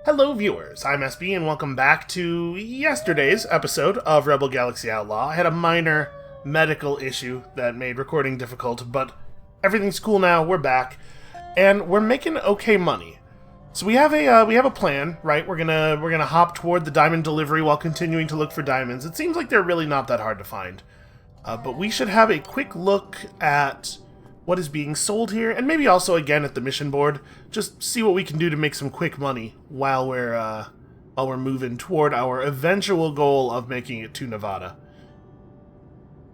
Hello viewers, I'm SB and welcome back to yesterday's episode of Rebel Galaxy Outlaw. I had a minor medical issue that made recording difficult, but everything's cool now, we're back, and we're making okay money. So we have a plan, right? We're gonna hop toward the diamond delivery while continuing to look for diamonds. It seems like they're really not that hard to find. But we should have a quick look at what is being sold here, and maybe also again at the mission board. Just see what we can do to make some quick money while we're moving toward our eventual goal of making it to Nevada.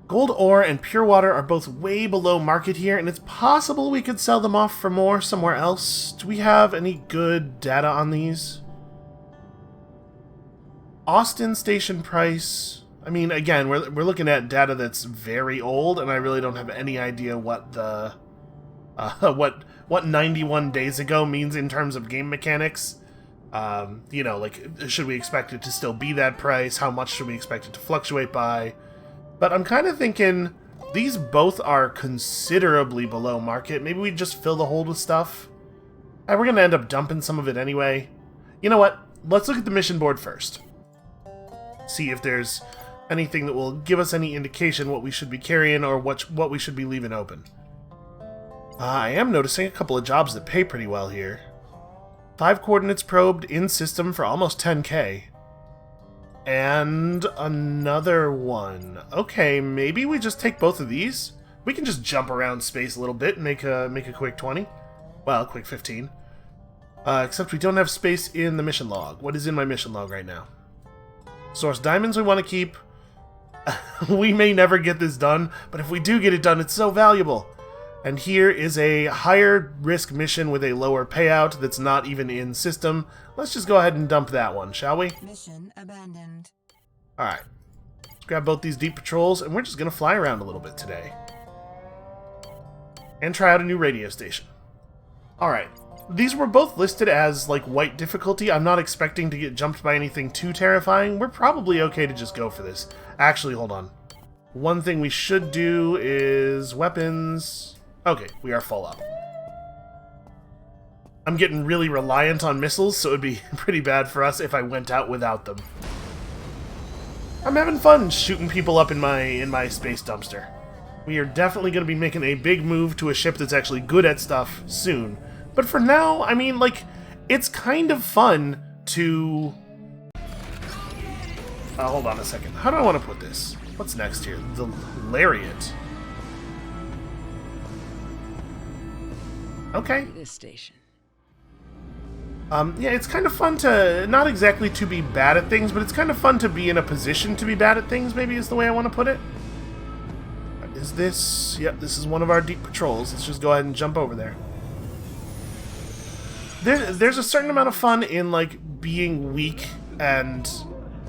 Gold ore and pure water are both way below market here, and it's possible we could sell them off for more somewhere else. Do we have any good data on these? Austin station price. I mean, again, we're looking at data that's very old, and I really don't have any idea what the what 91 days ago means in terms of game mechanics. Like, should we expect it to still be that price? How much should we expect it to fluctuate by? But I'm kind of thinking these both are considerably below market. Maybe we just fill the hold with stuff. And we're going to end up dumping some of it anyway. You know what? Let's look at the mission board first. See if there's anything that will give us any indication what we should be carrying or what we should be leaving open. I am noticing a couple of jobs that pay pretty well here. 5 coordinates probed in system for almost 10k. And another one. Okay, maybe we just take both of these. We can just jump around space a little bit and make a quick 20. Well, quick 15. Except we don't have space in the mission log. What is in my mission log right now? Source diamonds we want to keep. We may never get this done, but if we do get it done, it's so valuable. And here is a higher risk mission with a lower payout that's not even in system. Let's just go ahead and dump that one, shall we? Mission abandoned. Alright. Let's grab both these deep patrols, and we're just going to fly around a little bit today. And try out a new radio station. Alright. These were both listed as, like, white difficulty. I'm not expecting to get jumped by anything too terrifying. We're probably okay to just go for this. Actually, hold on. One thing we should do is weapons. Okay, we are full up. I'm getting really reliant on missiles, so it would be pretty bad for us if I went out without them. I'm having fun shooting people up in my space dumpster. We are definitely going to be making a big move to a ship that's actually good at stuff soon. But for now, I mean, like, it's kind of fun to... hold on a second. How do I want to put this? What's next here? The Lariat. Okay. This station. Yeah, it's kind of fun to, not exactly to be bad at things, but it's kind of fun to be in a position to be bad at things, maybe is the way I want to put it. Is this... Yep, this is one of our deep patrols. Let's just go ahead and jump over there. There's a certain amount of fun in, like, being weak and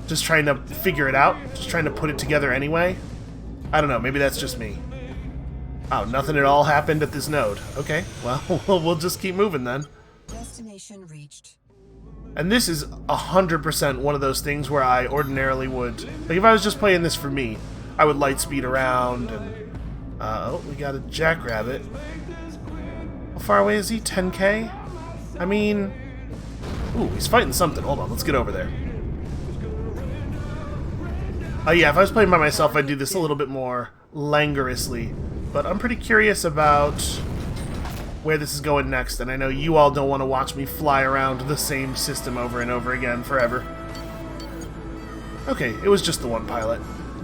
just trying to figure it out, just trying to put it together anyway. I don't know, maybe that's just me. Oh, nothing at all happened at this node. Okay, well, we'll just keep moving then. Destination reached. And this is 100% one of those things where I ordinarily would... Like, if I was just playing this for me, I would light speed around and... oh, we got a jackrabbit. How far away is he? 10k? I mean... Ooh, he's fighting something. Hold on, let's get over there. Oh yeah, if I was playing by myself, I'd do this a little bit more languorously. But I'm pretty curious about where this is going next, and I know you all don't want to watch me fly around the same system over and over again forever. Okay, it was just the one pilot.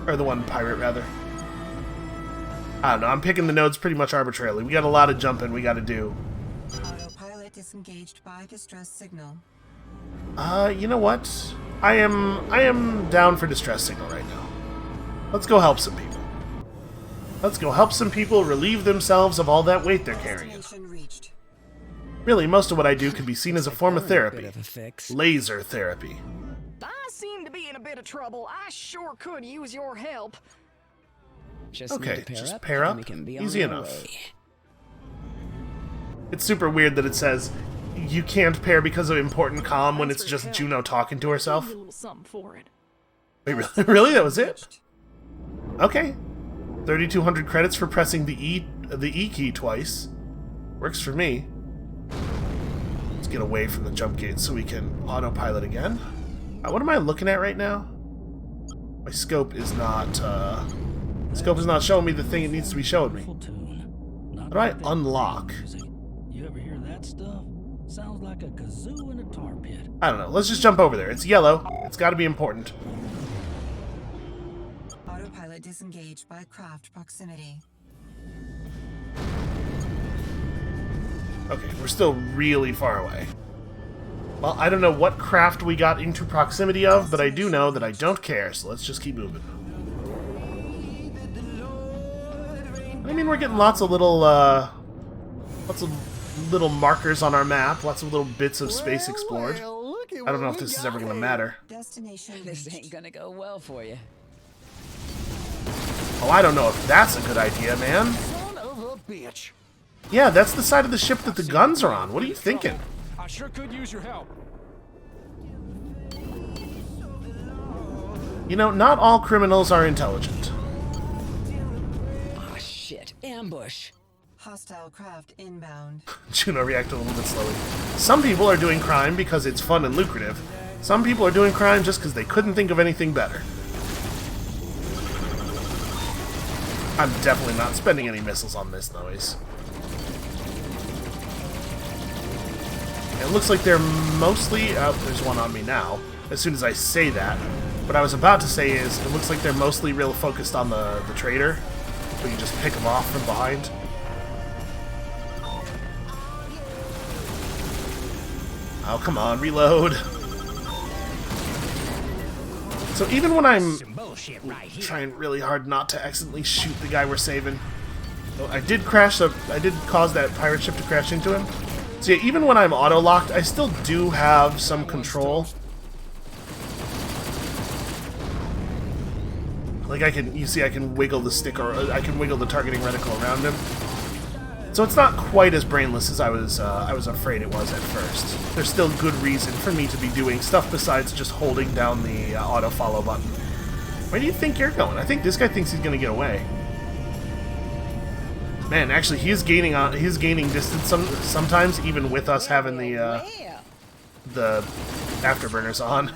Or the one pirate, rather. I don't know, I'm picking the nodes pretty much arbitrarily. We got a lot of jumping we gotta do. Autopilot disengaged by distress signal. You know what? I am down for distress signal right now. Let's go help some people. Let's go help some people relieve themselves of all that weight they're carrying. Really, most of what I do could be seen as a form of therapy. Laser therapy. I seem to be in a bit of trouble. I sure could use your help. Okay, just pair up. Easy enough. It's super weird that it says you can't pair because of important comm when it's just Juno talking to herself. Wait, really? Really? That was it? Okay. 3,200 credits for pressing the E key twice. Works for me. get away from the jump gate so we can autopilot again. What am I looking at right now? My scope is not showing me the thing it needs to be showing me. How do I unlock? You ever hear that stuff? Sounds like a kazoo in a tar pit. I don't know. Let's just jump over there. It's yellow. It's got to be important. Autopilot disengaged by craft proximity. Okay, we're still really far away. Well, I don't know what craft we got into proximity of, but I do know that I don't care, so let's just keep moving. I mean, we're getting lots of little markers on our map, lots of little bits of space explored. I don't know if this is ever going to matter. Destination This reached. ain't gonna go well for you. Oh, I don't know if that's a good idea, man. Son of a bitch. Yeah, that's the side of the ship that the guns are on. What are you thinking? I sure could use your help. You know, not all criminals are intelligent. Oh shit, ambush. Hostile craft inbound. Juno reacted a little bit slowly. Some people are doing crime because it's fun and lucrative. Some people are doing crime just because they couldn't think of anything better. I'm definitely not spending any missiles on this noise. It looks like they're mostly... Oh, there's one on me now, as soon as I say that. What I was about to say is, it looks like they're mostly real focused on the trader. So you just pick them off from behind. Oh, come on, reload. So even when I'm trying really hard not to accidentally shoot the guy we're saving, I did cause that pirate ship to crash into him. So yeah, even when I'm auto-locked, I still do have some control. Like I can wiggle the stick, or I can wiggle the targeting reticle around him. So it's not quite as brainless as I was afraid it was at first. There's still good reason for me to be doing stuff besides just holding down the auto-follow button. Where do you think you're going? I think this guy thinks he's going to get away. Man, actually, he's gaining distance sometimes, even with us having the afterburners on.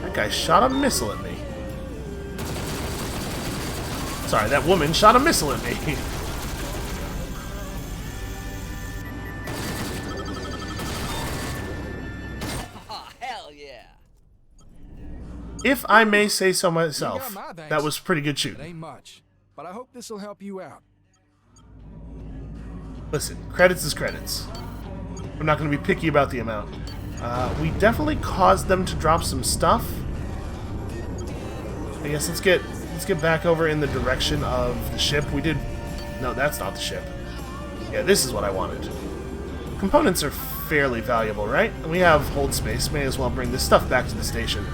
That guy shot a missile at me. Sorry, that woman shot a missile at me. Oh, hell yeah. If I may say so myself, You got my thanks. that was pretty good It shooting. ain't much, but I hope this will help you out. Listen, credits is credits. I'm not going to be picky about the amount. We definitely caused them to drop some stuff. I guess let's get back over in the direction of the ship. We did... No, that's not the ship. Yeah, this is what I wanted. Components are fairly valuable, right? And we have hold space. May as well bring this stuff back to the station.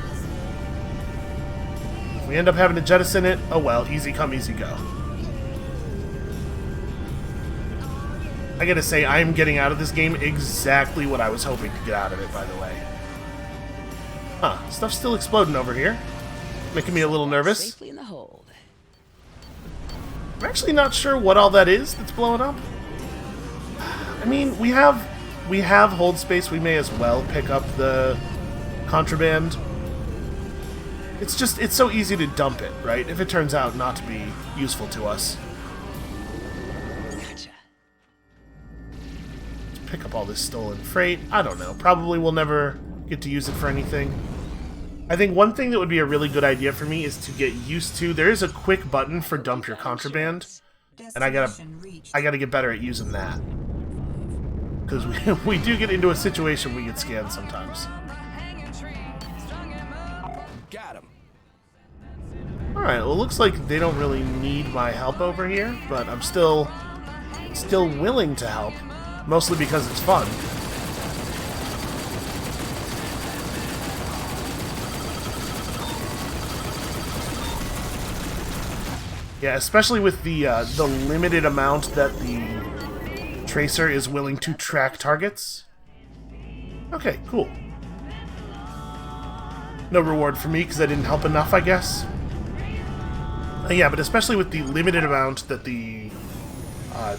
If we end up having to jettison it, oh well, easy come, easy go. I gotta say, I am getting out of this game exactly what I was hoping to get out of it, by the way. Huh, stuff's still exploding over here. Making me a little nervous. Safely in the hold. I'm actually not sure what all that is that's blowing up. I mean, we have hold space. We may as well pick up the contraband. It's so easy to dump it, right? If it turns out not to be useful to us. Gotcha. Let's pick up all this stolen freight. I don't know. Probably we'll never get to use it for anything. I think one thing that would be a really good idea for me is to get used to... There is a quick button for dump your contraband, and I gotta get better at using that. Because we do get into a situation we get scanned sometimes. Got him. Alright, well, it looks like they don't really need my help over here, but I'm still willing to help, mostly because it's fun. Yeah, especially with the limited amount that the tracer is willing to track targets. Okay, cool. No reward for me because I didn't help enough, I guess. Yeah, but especially with the limited amount that the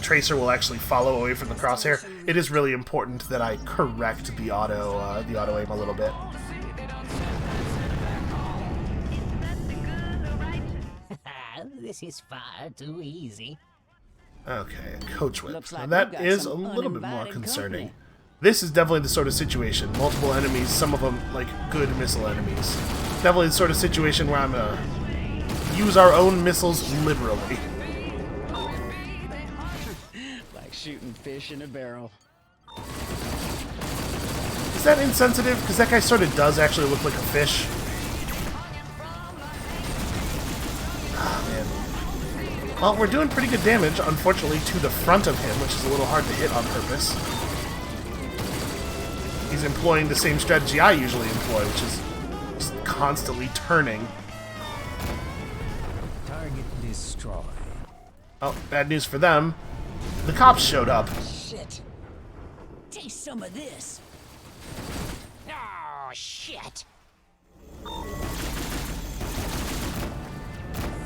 tracer will actually follow away from the crosshair, it is really important that I correct the auto aim a little bit. This is far too easy. Okay, coach whip. Looks Now like that we've got is a some little bit more uninvited concerning. company. This is definitely the sort of situation. Multiple enemies, some of them like good missile enemies. Definitely the sort of situation where I'm gonna use our own missiles liberally. Like shooting fish in a barrel. Is that insensitive? Because that guy sort of does actually look like a fish. Ah, man. Well, we're doing pretty good damage, unfortunately, to the front of him, which is a little hard to hit on purpose. He's employing the same strategy I usually employ, which is just constantly turning. Target destroyed. Oh, bad news for them. The cops showed up. Shit. Taste some of this. Oh, shit.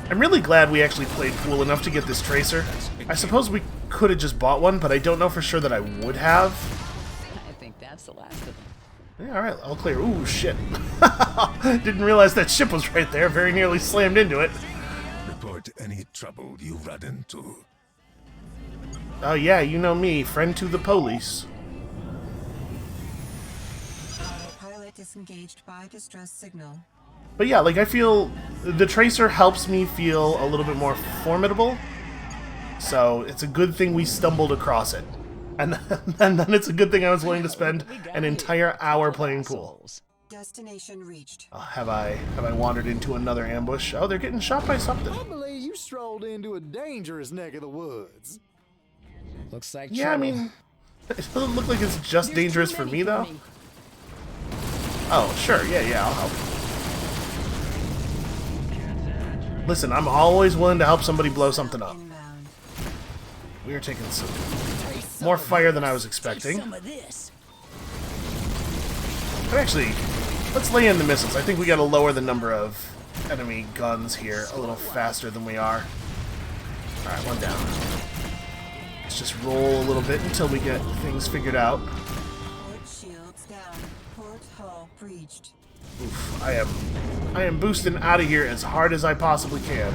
I'm really glad we actually played pool enough to get this tracer. I suppose we could have just bought one, but I don't know for sure that I would have. I think that's the last of them. Yeah, alright, all clear. Ooh, shit. Didn't realize that ship was right there. Very nearly slammed into it. Report any trouble you run into. Oh yeah, you know me. Friend to the police. Pilot disengaged by distress signal. But yeah, like, I feel the tracer helps me feel a little bit more formidable. So it's a good thing we stumbled across it. And then it's a good thing I was willing to spend an entire hour playing pool. Destination reached. Have I wandered into another ambush? Oh, they're getting shot by something. I believe you strolled into a dangerous neck of the woods. Looks like Yeah, I trouble. mean, it doesn't look like it's just There's dangerous too for many me, though. Oh, sure, yeah, I'll help. Listen, I'm always willing to help somebody blow something up. Inbound. We are taking some more fire than I was expecting. Some of this. But actually, let's lay in the missiles. I think we gotta lower the number of enemy guns here a little faster than we are. Alright, one down. Let's just roll a little bit until we get things figured out. Port shields down. Port hull breached. Oof, I am boosting out of here as hard as I possibly can.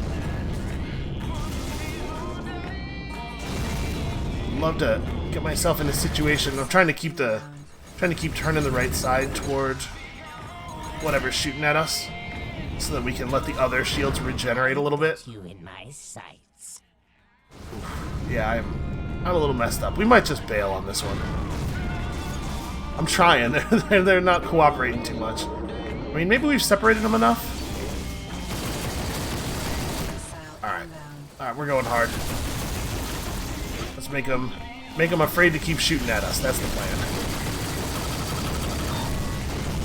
Love to get myself in a situation. I'm trying to keep turning the right side toward whatever's shooting at us, so that we can let the other shields regenerate a little bit. You in my sights. Yeah, I'm a little messed up. We might just bail on this one. I'm trying. They're not cooperating too much. I mean, maybe we've separated them enough. Alright, we're going hard. Let's make them afraid to keep shooting at us. That's the plan.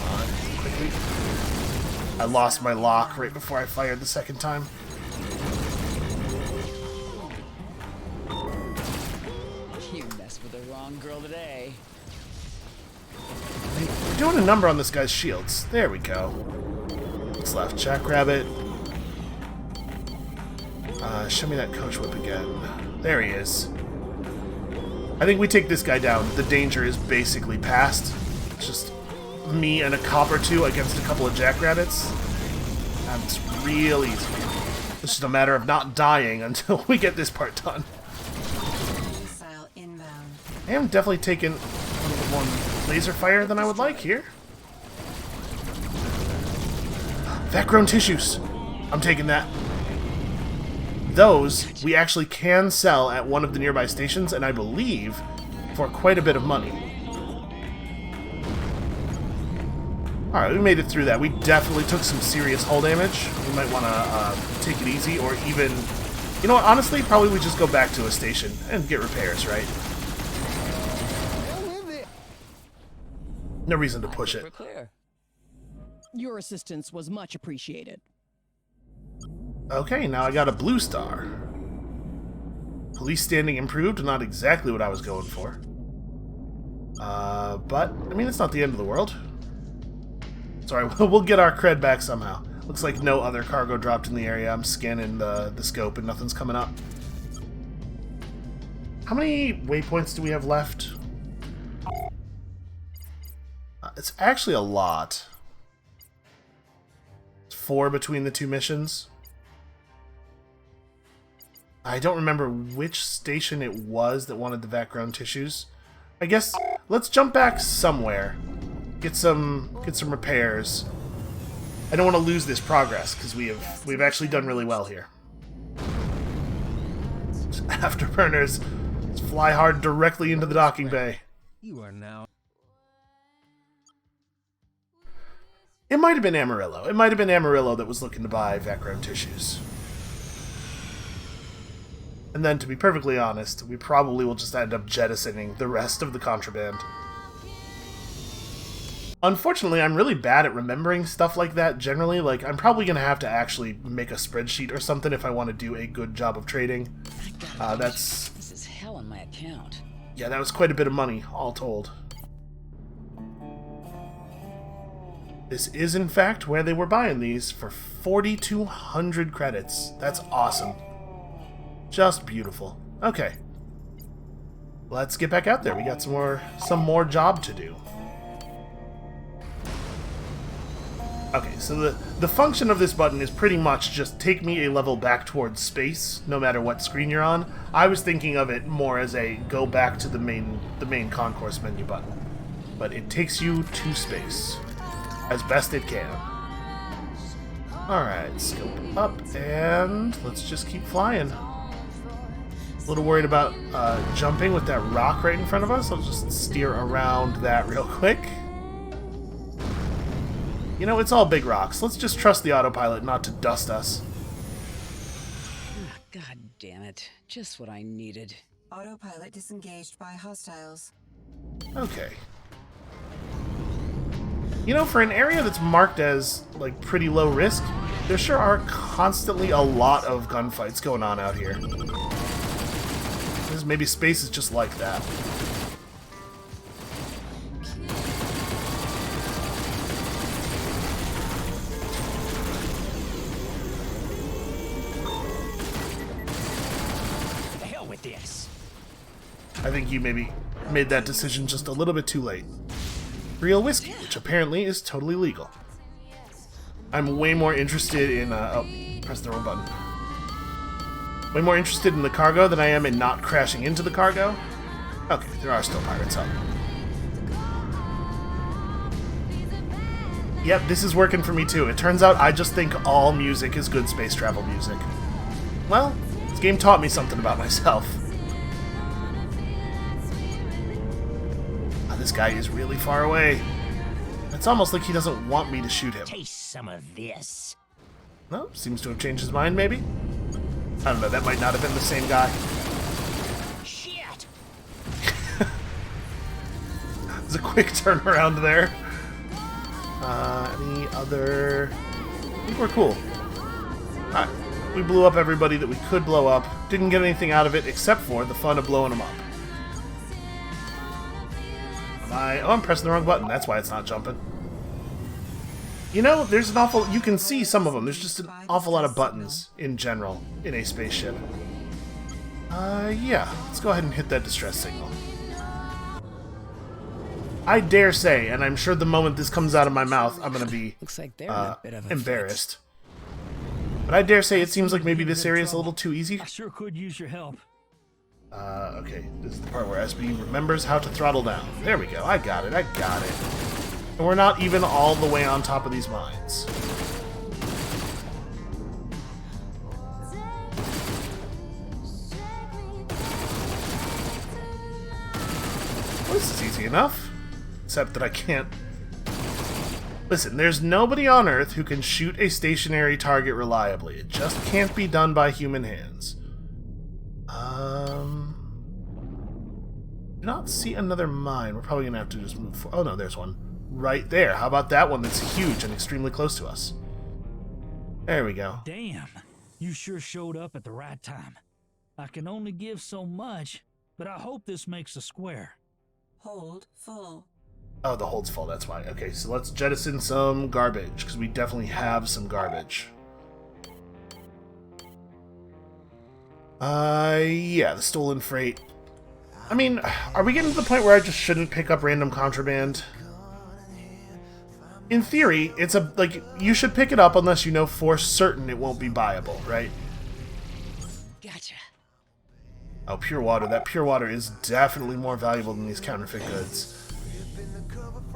Come on, quickly. I lost my lock right before I fired the second time. You messed with the wrong girl today. We're doing a number on this guy's shields. There we go. What's left? Jackrabbit. Show me that coach whip again. There he is. I think we take this guy down. The danger is basically past. It's just me and a cop or two against a couple of jackrabbits. And it's real easy. It's just a matter of not dying until we get this part done. Missile inbound. I am definitely taking a little bit more laser fire than I would like here. Fat-grown tissues. I'm taking that. Those we actually can sell at one of the nearby stations, and I believe for quite a bit of money. Alright, we made it through that. We definitely took some serious hull damage. We might want to take it easy, or even... You know what, honestly, probably we just go back to a station and get repairs, right? No reason to push it. We're clear. Your assistance was much appreciated. Okay, now I got a blue star. Police standing improved, not exactly what I was going for. But, I mean, it's not the end of the world. Sorry, we'll get our cred back somehow. Looks like no other cargo dropped in the area. I'm scanning the scope and nothing's coming up. How many waypoints do we have left? It's actually a lot. It's 4 between the 2 missions. I don't remember which station it was that wanted the background tissues. I guess let's jump back somewhere. Get some repairs. I don't want to lose this progress because we've actually done really well here. Afterburners, let's fly hard directly into the docking bay. You are now. It might have been Amarillo. It might have been Amarillo that was looking to buy background tissues. And then, to be perfectly honest, we probably will just end up jettisoning the rest of the contraband. Unfortunately, I'm really bad at remembering stuff like that generally. Like, I'm probably going to have to actually make a spreadsheet or something if I want to do a good job of trading. This is hell on my account. Yeah, that was quite a bit of money, all told. This is, in fact, where they were buying these for 4,200 credits. That's awesome. Just beautiful. Okay. Let's get back out there. We got some more job to do. Okay, so the function of this button is pretty much just take me a level back towards space, no matter what screen you're on. I was thinking of it more as a go back to the main concourse menu button. But it takes you to space. As best it can. Alright, scope up, and let's just keep flying. A little worried about jumping with that rock right in front of us. I'll just steer around that real quick. You know, it's all big rocks. Let's just trust the autopilot not to dust us. God damn it. Just what I needed. Autopilot disengaged by hostiles. Okay. You know, for an area that's marked as, like, pretty low risk, there sure are constantly a lot of gunfights going on out here. Maybe space is just like that. The hell with this. I think you maybe made that decision just a little bit too late. Real whiskey, which apparently is totally legal. I'm way more interested in, oh, press the wrong button. Way more interested in the cargo than I am in not crashing into the cargo. Okay, there are still pirates up. Yep, this is working for me too. It turns out I just think all music is good space travel music. Well, this game taught me something about myself. This guy is really far away. It's almost like he doesn't want me to shoot him. Taste some of this. No, seems to have changed his mind, maybe? I don't know, that might not have been the same guy. Shit! There's a quick turnaround there. Any other... I think we're cool. Alright, we blew up everybody that we could blow up. Didn't get anything out of it except for the fun of blowing them up. Oh, I'm pressing the wrong button. That's why it's not jumping. You know, there's an awful... You can see some of them. There's just an awful lot of buttons in general in a spaceship. Yeah. Let's go ahead and hit that distress signal. I dare say, and I'm sure the moment this comes out of my mouth, I'm going to be Looks like they're in a bit of a embarrassed. But I dare say it seems like maybe this area is a little too easy. I sure could use your help. Okay, this is the part where SB remembers how to throttle down. There we go, I got it. And we're not even all the way on top of these mines. Well, this is easy enough. Except that I can't... Listen, there's nobody on Earth who can shoot a stationary target reliably. It just can't be done by human hands. Do not see another mine. We're probably gonna have to just move forward. Oh no, there's one right there. How about that one that's huge and extremely close to us? There we go. Damn, you sure showed up at the right time. I can only give so much, but I hope this makes a square. Hold full. Oh, the hold's full, that's why. Okay, so let's jettison some garbage, because we definitely have some garbage. Yeah, the stolen freight. I mean, are we getting to the point where I just shouldn't pick up random contraband? In theory, it's like, you should pick it up unless you know for certain it won't be buyable, right? Gotcha. Oh, pure water. That pure water is definitely more valuable than these counterfeit goods.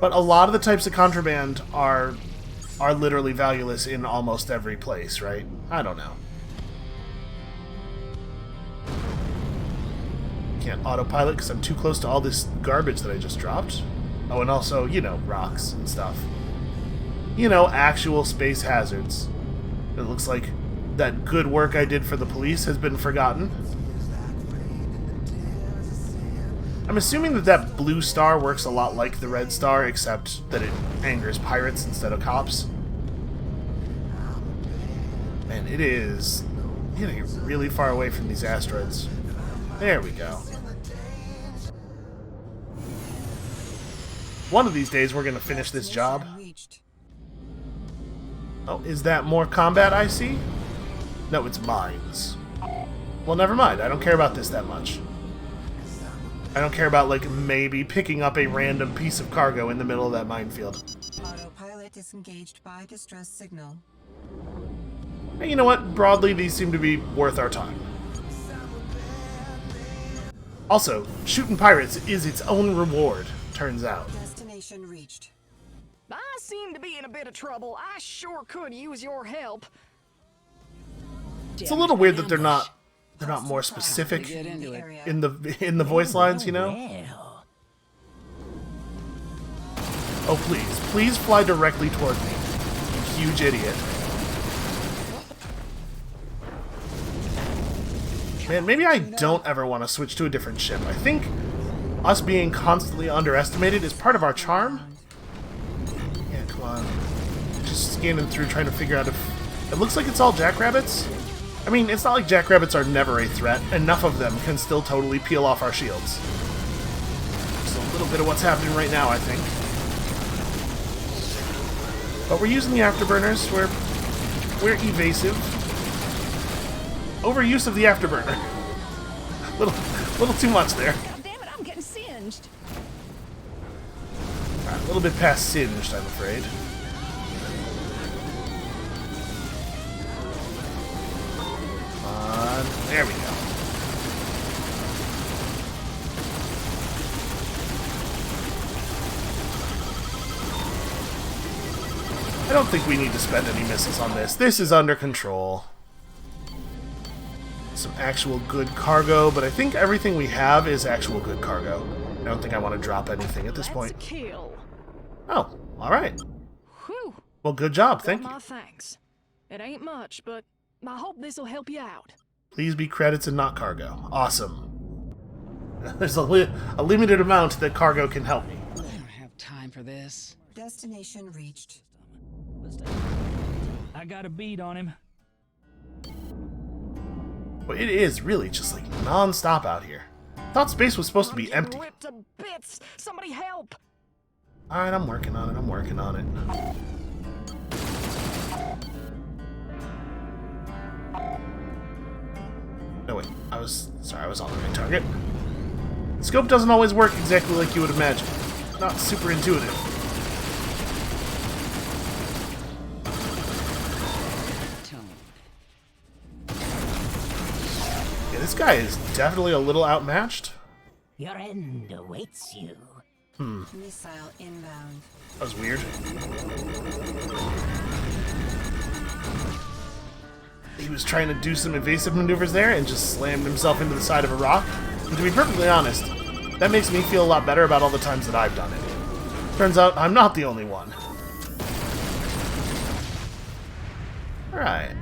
But a lot of the types of contraband are literally valueless in almost every place, right? I don't know. Can't autopilot because I'm too close to all this garbage that I just dropped. Oh, and also, you know, rocks and stuff. You know, actual space hazards. It looks like that good work I did for the police has been forgotten. I'm assuming that that blue star works a lot like the red star, except that it angers pirates instead of cops. Man, it is getting really far away from these asteroids. There we go. One of these days we're going to finish this job. Oh, is that more combat I see? No, it's mines. Well, never mind. I don't care about this that much. I don't care about, like, maybe picking up a random piece of cargo in the middle of that minefield. Autopilot disengaged by distress signal. Hey, you know what? Broadly, these seem to be worth our time. Also, shooting pirates is its own reward, turns out. Destination reached. I seem to be in a bit of trouble. I sure could use your help. It's a little weird that they're not more specific Get into it. in the voice lines, you know? Well, Oh, please fly directly toward me, you huge idiot. Man, maybe I don't ever want to switch to a different ship. I think us being constantly underestimated is part of our charm. Yeah, come on. Just scanning through trying to figure out if... It looks like it's all jackrabbits. I mean, it's not like jackrabbits are never a threat. Enough of them can still totally peel off our shields. Just a little bit of what's happening right now, I think. But we're using the afterburners. We're evasive. Overuse of the afterburner. little too much there. God damn it, I'm getting singed. A little bit past singed, I'm afraid. There we go. I don't think we need to spend any missiles on this. This is under control. Some actual good cargo, but I think everything we have is actual good cargo. I don't think I want to drop anything at this point. That's a kill. Oh, alright. Whew. Well, good job, thank Well, you. my thanks. It ain't much, but I hope this'll help you out. Please be credits and not cargo. Awesome. There's a limited amount that cargo can help me. I don't have time for this. Destination reached. I got a beat on him. But it is really just like non-stop out here. Thought space was supposed to be I'm empty. getting ripped to bits. Somebody help! Alright, I'm working on it, I'm working on it. No, wait, I was on the right target. Scope doesn't always work exactly like you would imagine. Not super intuitive. Yeah, this guy is definitely a little outmatched. your end awaits you. Missile inbound. That was weird. He was trying to do some evasive maneuvers there and just slammed himself into the side of a rock. And to be perfectly honest, that makes me feel a lot better about all the times that I've done it. Turns out I'm not the only one. Alright.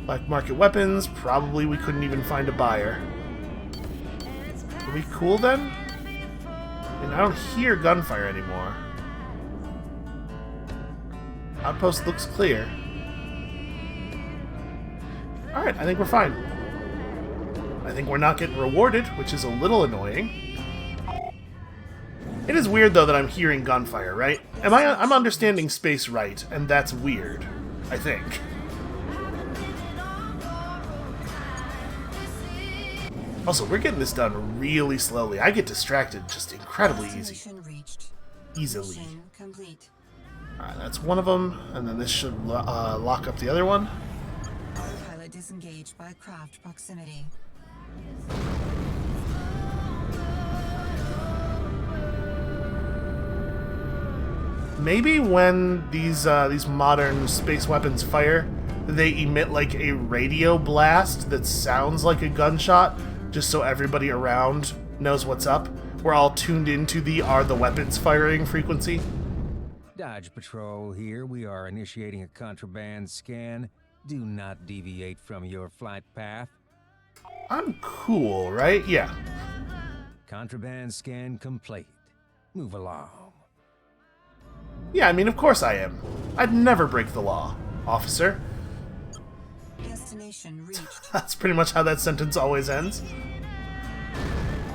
Black market weapons, probably we couldn't even find a buyer. Are we cool then? And I don't hear gunfire anymore. Outpost looks clear. Alright, I think we're fine. I think we're not getting rewarded, which is a little annoying. It is weird, though, that I'm hearing gunfire, right? I'm understanding space right, and that's weird. I think. Also, we're getting this done really slowly. I get distracted just incredibly easy. Destination reached. Easily. Mission complete. Alright, that's one of them, and then this should lock up the other one. Autopilot disengaged by craft proximity. Maybe when these modern space weapons fire, they emit like a radio blast that sounds like a gunshot, just so everybody around knows what's up. We're all tuned into the "are the weapons firing" frequency. Dodge Patrol here. We are initiating a contraband scan. Do not deviate from your flight path. I'm cool, right? Yeah. Contraband scan complete. Move along. Yeah, I mean, of course I am. I'd never break the law, officer. Destination reached. That's pretty much how that sentence always ends.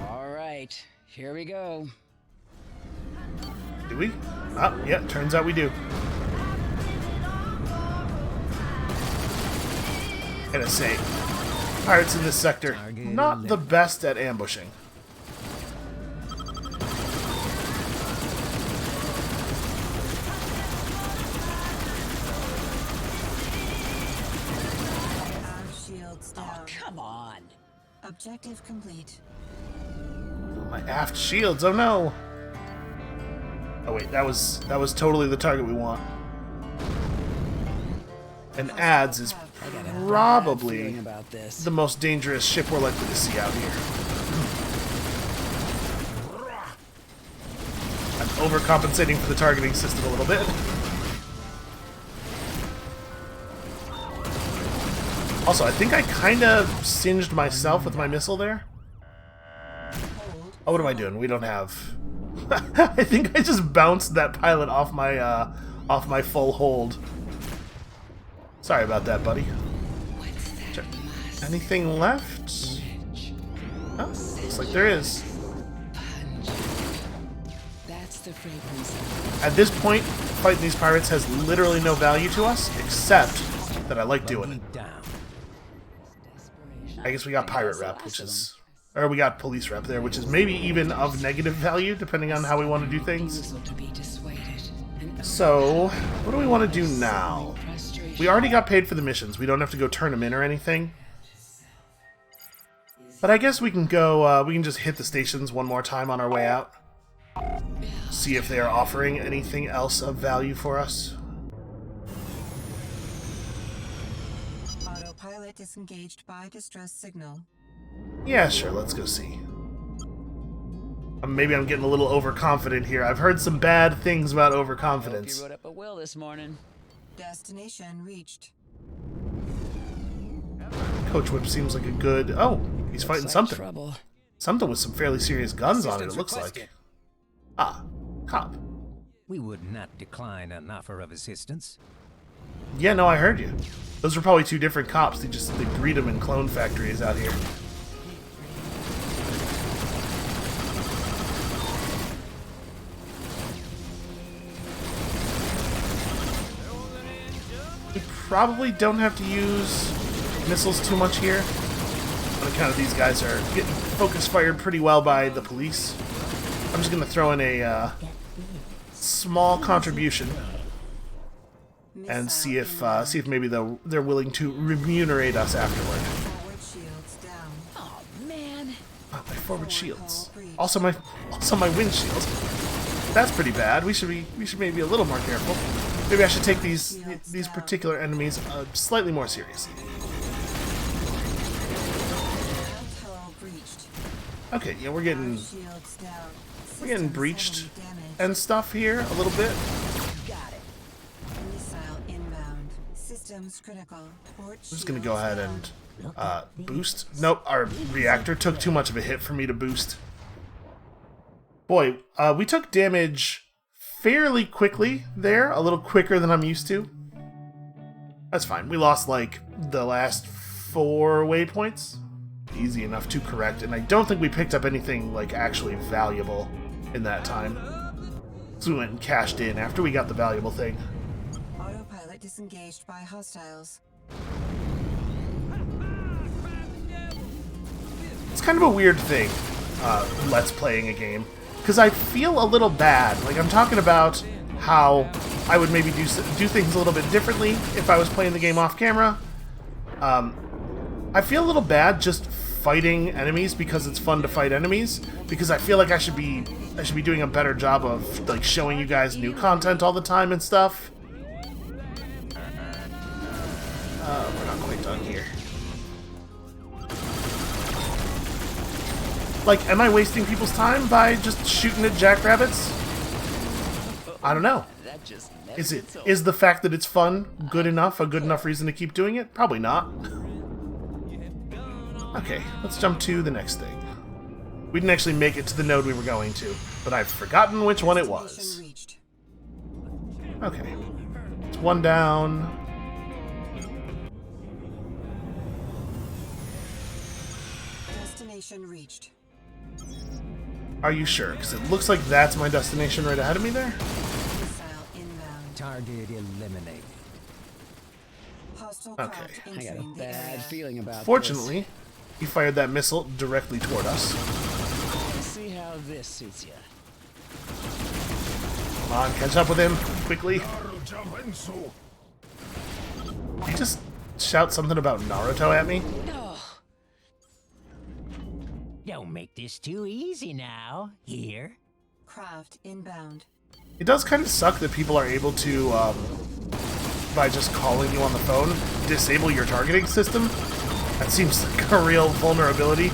All right, here we go. Do we? Oh, yeah, turns out we do. Gotta say, pirates in this sector, not the best at ambushing. Shields down. Oh, come on. Objective complete. My aft shields, oh no! Oh wait, that was totally the target we want. And ads is probably About this. the most dangerous ship we're likely to see out here. I'm overcompensating for the targeting system a little bit. Also, I think I kind of singed myself with my missile there. Oh, what am I doing? We don't have... I think I just bounced that pilot off my full hold. Sorry about that, buddy. Check. Anything left? Oh, looks like there is. That's the fragrance. At this point, fighting these pirates has literally no value to us, except that I like doing it. Down. I guess we got pirate rep, which is... Or we got police rep there, which is maybe even of negative value, depending on how we want to do things. So, what do we want to do now? We already got paid for the missions. We don't have to go turn them in or anything. But I guess we can go, we can just hit the stations one more time on our way out. See if they are offering anything else of value for us. Autopilot disengaged by distress signal. Yeah, sure, let's go see. Maybe I'm getting a little overconfident here. I've heard some bad things about Hope overconfidence. you wrote up a will this morning. Destination reached. Coach Whip seems like a good... Oh, he's fighting something. Trouble. Something with some fairly serious guns on it, it looks like. Ah, cop. We would not decline an offer of assistance. Yeah, no, I heard you. Those are probably two different cops. They breed them in clone factories out here. We probably don't have to use missiles too much here, on account of these guys are getting focus fired pretty well by the police. I'm just going to throw in a small contribution and see if maybe they're willing to remunerate us afterward. Forward shields down. Oh, man. Oh, my forward shields. Also my windshield. That's pretty bad. We should maybe be a little more careful. Maybe I should take these particular enemies slightly more seriously. Hull breached. Okay, yeah, we're getting Shields down. breached Damage. and stuff here a little bit. Got it. Missile inbound. Systems critical. Port I'm just gonna go ahead and boost. Nope, our reactor took too much of a hit for me to boost. Boy, we took damage fairly quickly there, a little quicker than I'm used to. That's fine. We lost like the last 4 waypoints. Easy enough to correct, and I don't think we picked up anything like actually valuable in that time. So we went and cashed in after we got the valuable thing. Autopilot disengaged by hostiles. Let's kind of a weird thing, let's playing a game, because I feel a little bad. Like, I'm talking about how I would maybe do things a little bit differently if I was playing the game off camera. I feel a little bad just fighting enemies because it's fun to fight enemies, because I feel like I should be doing a better job of like showing you guys new content all the time and stuff. We're not quite done here. Like, am I wasting people's time by just shooting at jackrabbits? I don't know. Is the fact that it's fun good enough, a good enough reason to keep doing it? Probably not. Okay, let's jump to the next thing. We didn't actually make it to the node we were going to, but I've forgotten which one it was. Okay. It's one down. Destination reached. Are you sure? Because it looks like that's my destination right ahead of me there. Missile inbound. Target eliminated. Hostile Okay. craft I got a entering the bad area. feeling about Fortunately, he fired that missile directly toward us. this. Let's see how this suits you. Come on, catch up with him quickly. Did he just shout something about Naruto at me? Don't make this too easy now. Here. Craft inbound. It does kind of suck that people are able to, by just calling you on the phone, disable your targeting system. That seems like a real vulnerability.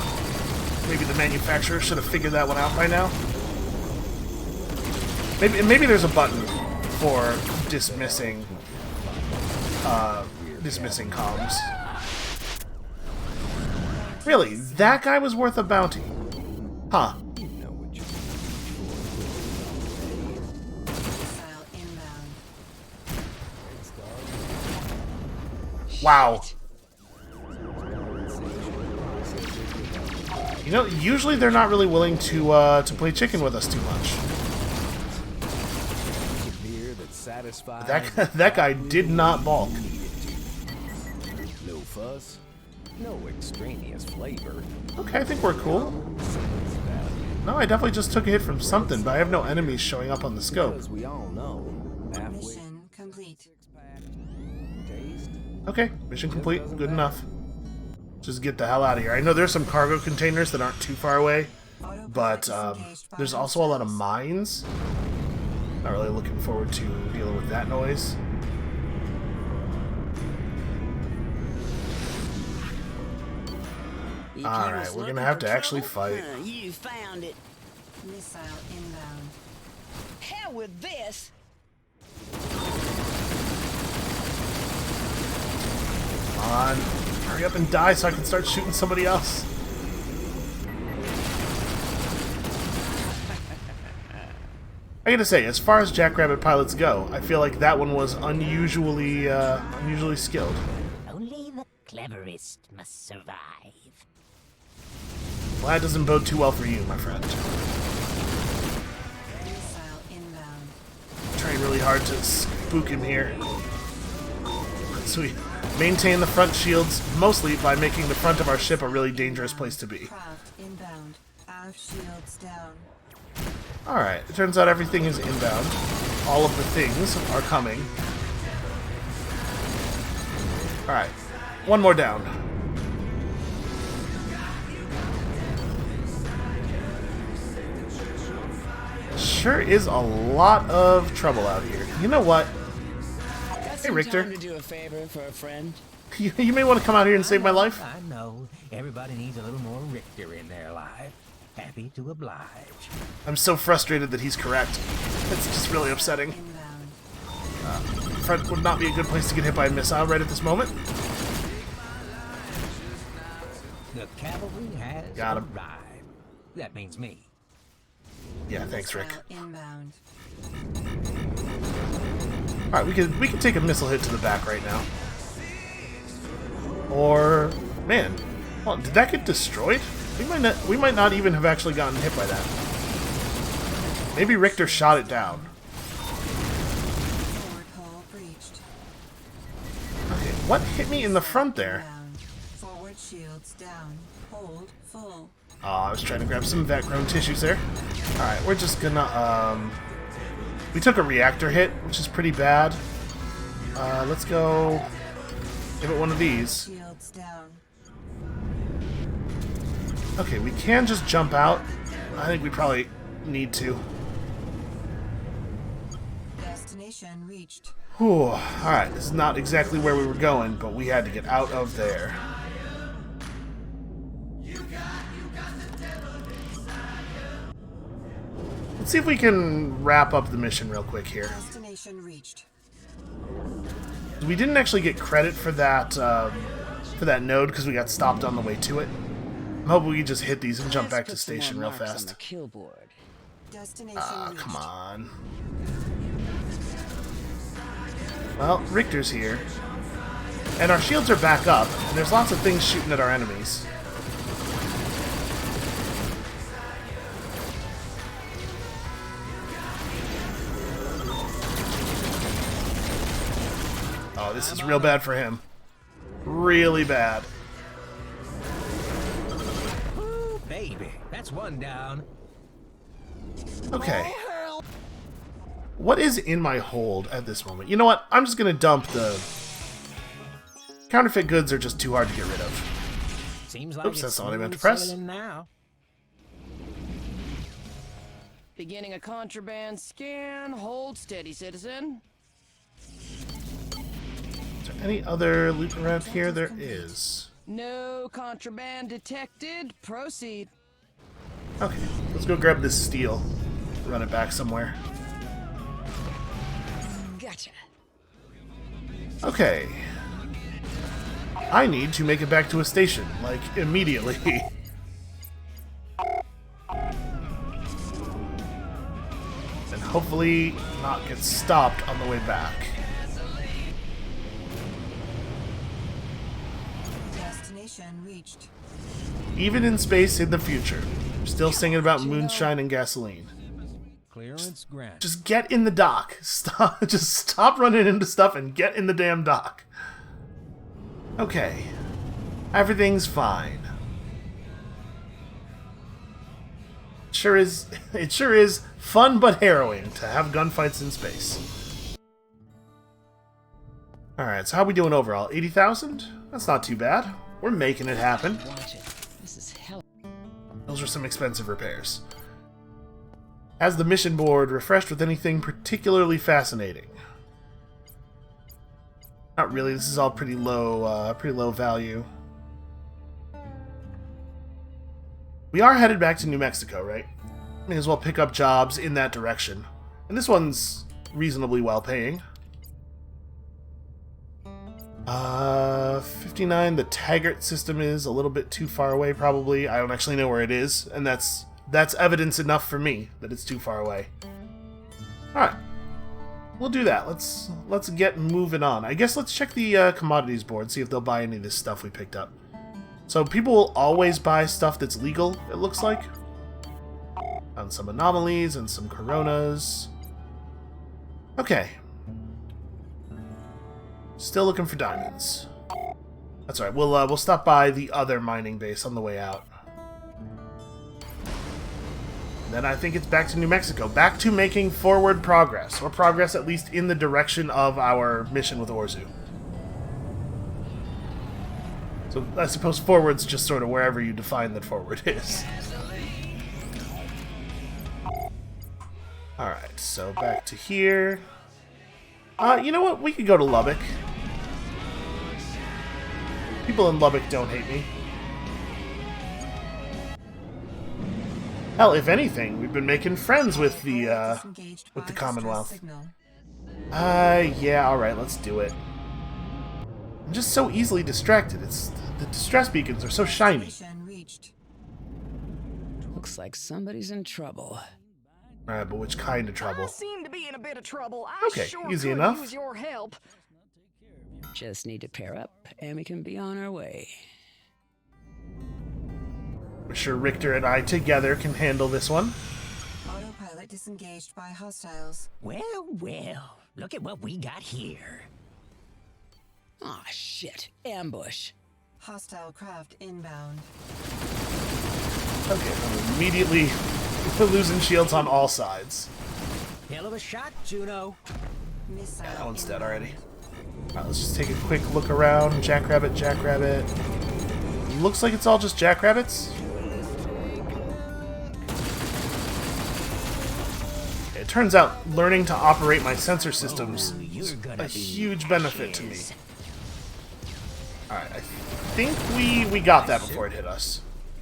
Maybe the manufacturer should have figured that one out by now. Maybe there's a button for dismissing comms. Really, that guy was worth a bounty. Huh. Missile inbound. Wow. You know, usually they're not really willing to play chicken with us too much. That guy did not balk. No fuss, no extraneous flavor. Okay, I think we're cool. No, I definitely just took a hit from something, but I have no enemies showing up on the scope. Because we all know, halfway Mission complete. taste. Okay, mission complete. Good enough. Just get the hell out of here. I know there's some cargo containers that aren't too far away, but there's also a lot of mines. Not really looking forward to dealing with that noise. Alright, we're gonna have to actually fight. You found it. Missile inbound. Hell with this. Come on. Hurry up and die so I can start shooting somebody else. I gotta say, as far as Jackrabbit pilots go, I feel like that one was unusually skilled. Only the cleverest must survive. Well, that doesn't bode too well for you, my friend. Missile inbound. Trying really hard to spook him here. So we maintain the front shields, mostly by making the front of our ship a really dangerous place to be. Craft inbound. Aft shields down. Alright, it turns out everything is inbound. All of the things are coming. Alright, one more down. Sure is a lot of trouble out here. You know what? Hey, Richter. Time to do a favor for a friend. You may want to come out here and save my life. I know. Everybody needs a little more Richter in their life. Happy to oblige. I'm so frustrated that he's correct. It's just really upsetting. Inbound. Front would not be a good place to get hit by a missile right at this moment. The cavalry has Got him. arrived. That means me. Yeah, thanks, Rick. Missile inbound. Alright, we can take a missile hit to the back right now. Or, man, well, did that get destroyed? We might not even have actually gotten hit by that. Maybe Richter shot it down. Forward hull breached. Okay, what hit me in the front there? Inbound. Forward shields down. Hold full. I was trying to grab some vet-grown tissues there. Alright, we're just gonna, we took a reactor hit, which is pretty bad. Let's go give it one of these. Shields down. Okay, we can just jump out. I think we probably need to. Destination reached. Whew. Alright, this is not exactly where we were going, but we had to get out of there. Let's see if we can wrap up the mission real quick here. Destination reached. We didn't actually get credit for that node because we got stopped on the way to it. I'm hoping we can just hit these and jump back to station real fast. Destination reached. Come on. Well, Richter's here. And our shields are back up, and there's lots of things shooting at our enemies. Oh, this is real bad for him. Really bad. Ooh, baby, that's one down. Okay. What is in my hold at this moment? You know what? I'm just gonna dump the... Counterfeit goods are just too hard to get rid of. Seems like Oops, that's not what I meant to press. now. Beginning a contraband scan. Hold steady, citizen. Is there any other loot around here? There is. No contraband detected. Proceed. Okay, let's go grab this steel. Run it back somewhere. Gotcha. Okay. I need to make it back to a station, like, immediately. And hopefully not get stopped on the way back. Destination reached. Even in space in the future, I'm still singing about moonshine and gasoline. Clearance granted. Just get in the dock. Stop. Just stop running into stuff and get in the damn dock. Okay. Everything's fine. It sure is fun but harrowing to have gunfights in space. Alright, so how are we doing overall? 80,000? That's not too bad. We're making it happen. Watch it. This is hell. Those are some expensive repairs. Has the mission board refreshed with anything particularly fascinating? Not really. This is all pretty low value. We are headed back to New Mexico, right? May as well pick up jobs in that direction. And this one's reasonably well paying. 59. The Taggart system is a little bit too far away, probably. I don't actually know where it is, and that's evidence enough for me that it's too far away. Alright. We'll do that. Let's get moving on. I guess let's check the commodities board, see if they'll buy any of this stuff we picked up. So people will always buy stuff that's legal, it looks like. Found some anomalies and some coronas. Okay. Still looking for diamonds. That's alright. We'll stop by the other mining base on the way out. Then I think it's back to New Mexico. Back to making forward progress. Or progress at least in the direction of our mission with Orzu. So I suppose forward's just sort of wherever you define that forward is. Alright, so back to here. You know what? We could go to Lubbock. People in Lubbock don't hate me. Hell, if anything, we've been making friends with the Commonwealth. Yeah, alright, let's do it. I'm just so easily distracted. The distress beacons are so shiny. Looks like somebody's in trouble. Alright, but which kind of trouble? I seem to be in a bit of trouble. I Okay, sure easy could enough. use your help. Just need to pair up, and we can be on our way. I'm sure Richter and I together can handle this one. Autopilot disengaged by hostiles. Well, well, look at what we got here. Aw, shit. Ambush. Hostile craft inbound. Okay, I'm immediately losing shields on all sides. Hell of a shot, Juno. Missile That one's dead inbound. already. Alright, let's just take a quick look around. Jackrabbit, jackrabbit. Looks like it's all just jackrabbits. It turns out learning to operate my sensor systems is a huge benefit to me. Alright, I think we got that before it hit us.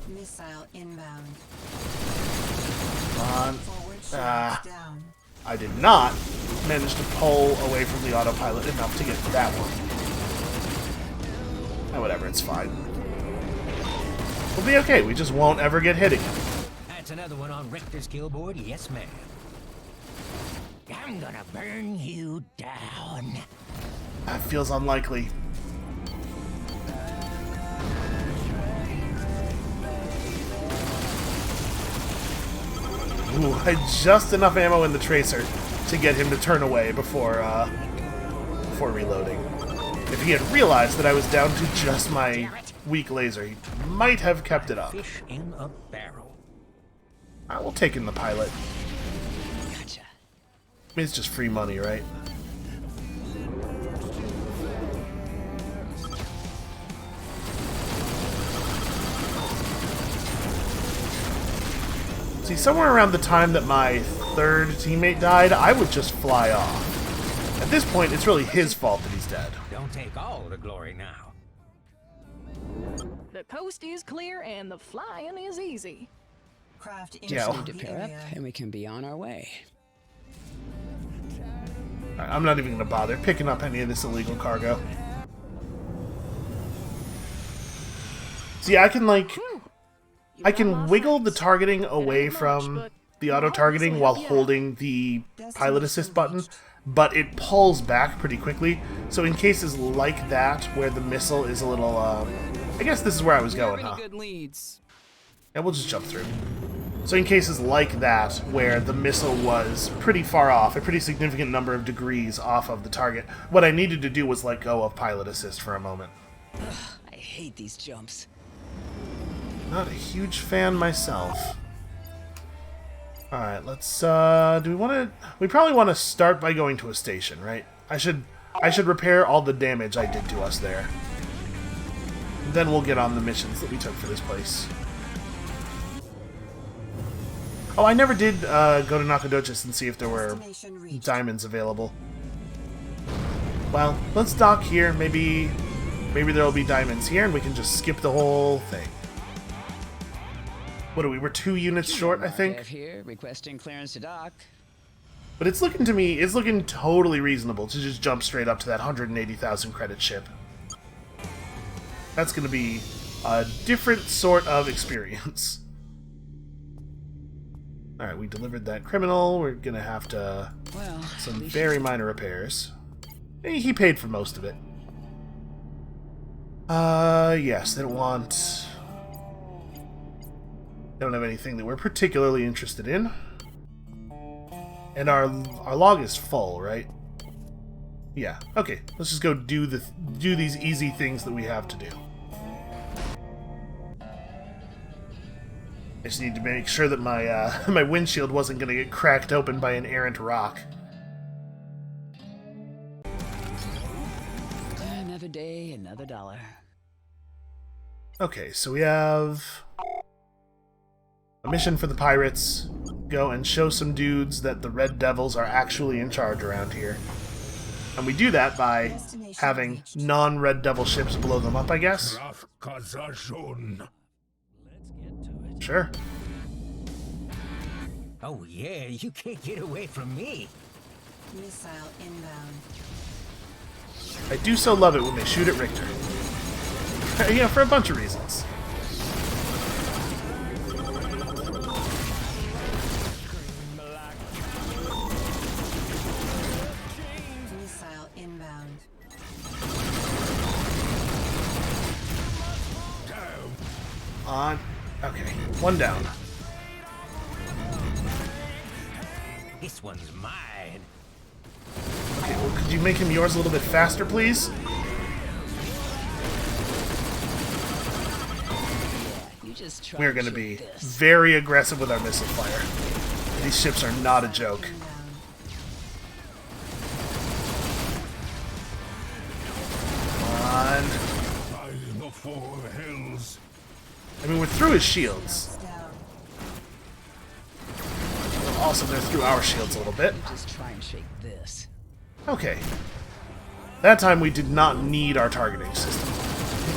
Missile inbound. Come on. Forward shields down. I did not manage to pull away from the autopilot enough to get that one. Oh, whatever, it's fine. We'll be okay, we just won't ever get hit again. That's another one on Richter's kill board, yes ma'am. I'm gonna burn you down. That feels unlikely. Ooh, I had just enough ammo in the tracer to get him to turn away before reloading. If he had realized that I was down to just my weak laser, he might have kept it up. Fish in a barrel. I will take in the pilot. Gotcha. It's just free money, right? See, somewhere around the time that my third teammate died, I would just fly off. At this point, it's really his fault that he's dead. Don't take all the glory now. The coast is clear and the flying is easy. Craft Yeah. inside To the pair up, area. and we can be on our way. Alright, I'm not even going to bother picking up any of this illegal cargo. See, I can, like... Whew. You I got can my wiggle the thanks. targeting It away ain't much, from but the you know, auto-targeting this'll while help you out. holding the pilot assist button, but it pulls back pretty quickly. So in cases like that, where the missile is a little, I guess this is where I was going, huh? Good leads. And we'll just jump through. So in cases like that, where the missile was pretty far off, a pretty significant number of degrees off of the target, what I needed to do was let go of pilot assist for a moment. I hate these jumps. Not a huge fan myself. Alright, let's, do we want to... We probably want to start by going to a station, right? I should repair all the damage I did to us there. Then we'll get on the missions that we took for this place. Oh, I never did go to Nacogdoches and see if there were Destination reached. diamonds available. Well, let's dock here. Maybe there'll be diamonds here and we can just skip the whole thing. What are we? We're 2 units short, I think. Markev here, requesting clearance to dock. But it's looking to me, it's looking totally reasonable to just jump straight up to that 180,000 credit ship. That's going to be a different sort of experience. Alright, we delivered that criminal. We're going to have to... Well, some at least very minor repairs. He paid for most of it. Yes, they don't want... Don't have anything that we're particularly interested in. And our log is full, right? Yeah. Okay. Let's just go do these easy things that we have to do. I just need to make sure that my my windshield wasn't going to get cracked open by an errant rock. another day, another dollar. Okay, so we have a mission for the pirates. Go and show some dudes that the Red Devils are actually in charge around here. And we do that by having non-Red Devil ships blow them up, I guess. Sure. Oh yeah, you can't get away from me. Missile inbound. I do so love it when they shoot at Richter. Yeah, for a bunch of reasons. Missile inbound. On. Okay, one down. This one's mine. Okay, well, could you make him yours a little bit faster, please? You just try we're and going to shoot be this. very aggressive with our missile fire. These ships are not a joke. Come on. By the four hells. I mean, we're through his shields. Also, they're through our shields a little bit. Just try and shake this. Okay. That time we did not need our targeting system.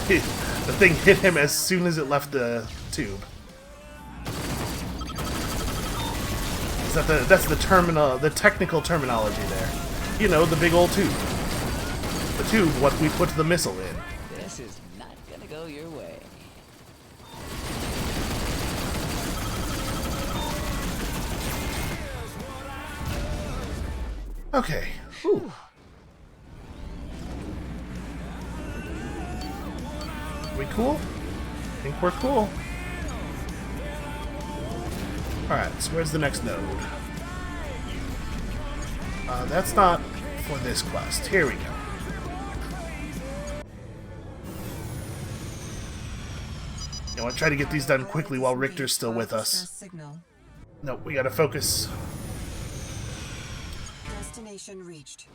The thing hit him as soon as it left the tube. That's the technical terminology there. You know, the big old tube. The tube, what we put the missile in. This is not gonna go your way. Okay. Whew. We cool? I think we're cool. Alright, so where's the next node? That's not for this quest. Here we go. I want to try to get these done quickly while Richter's still with us. No, we gotta focus. Destination reached.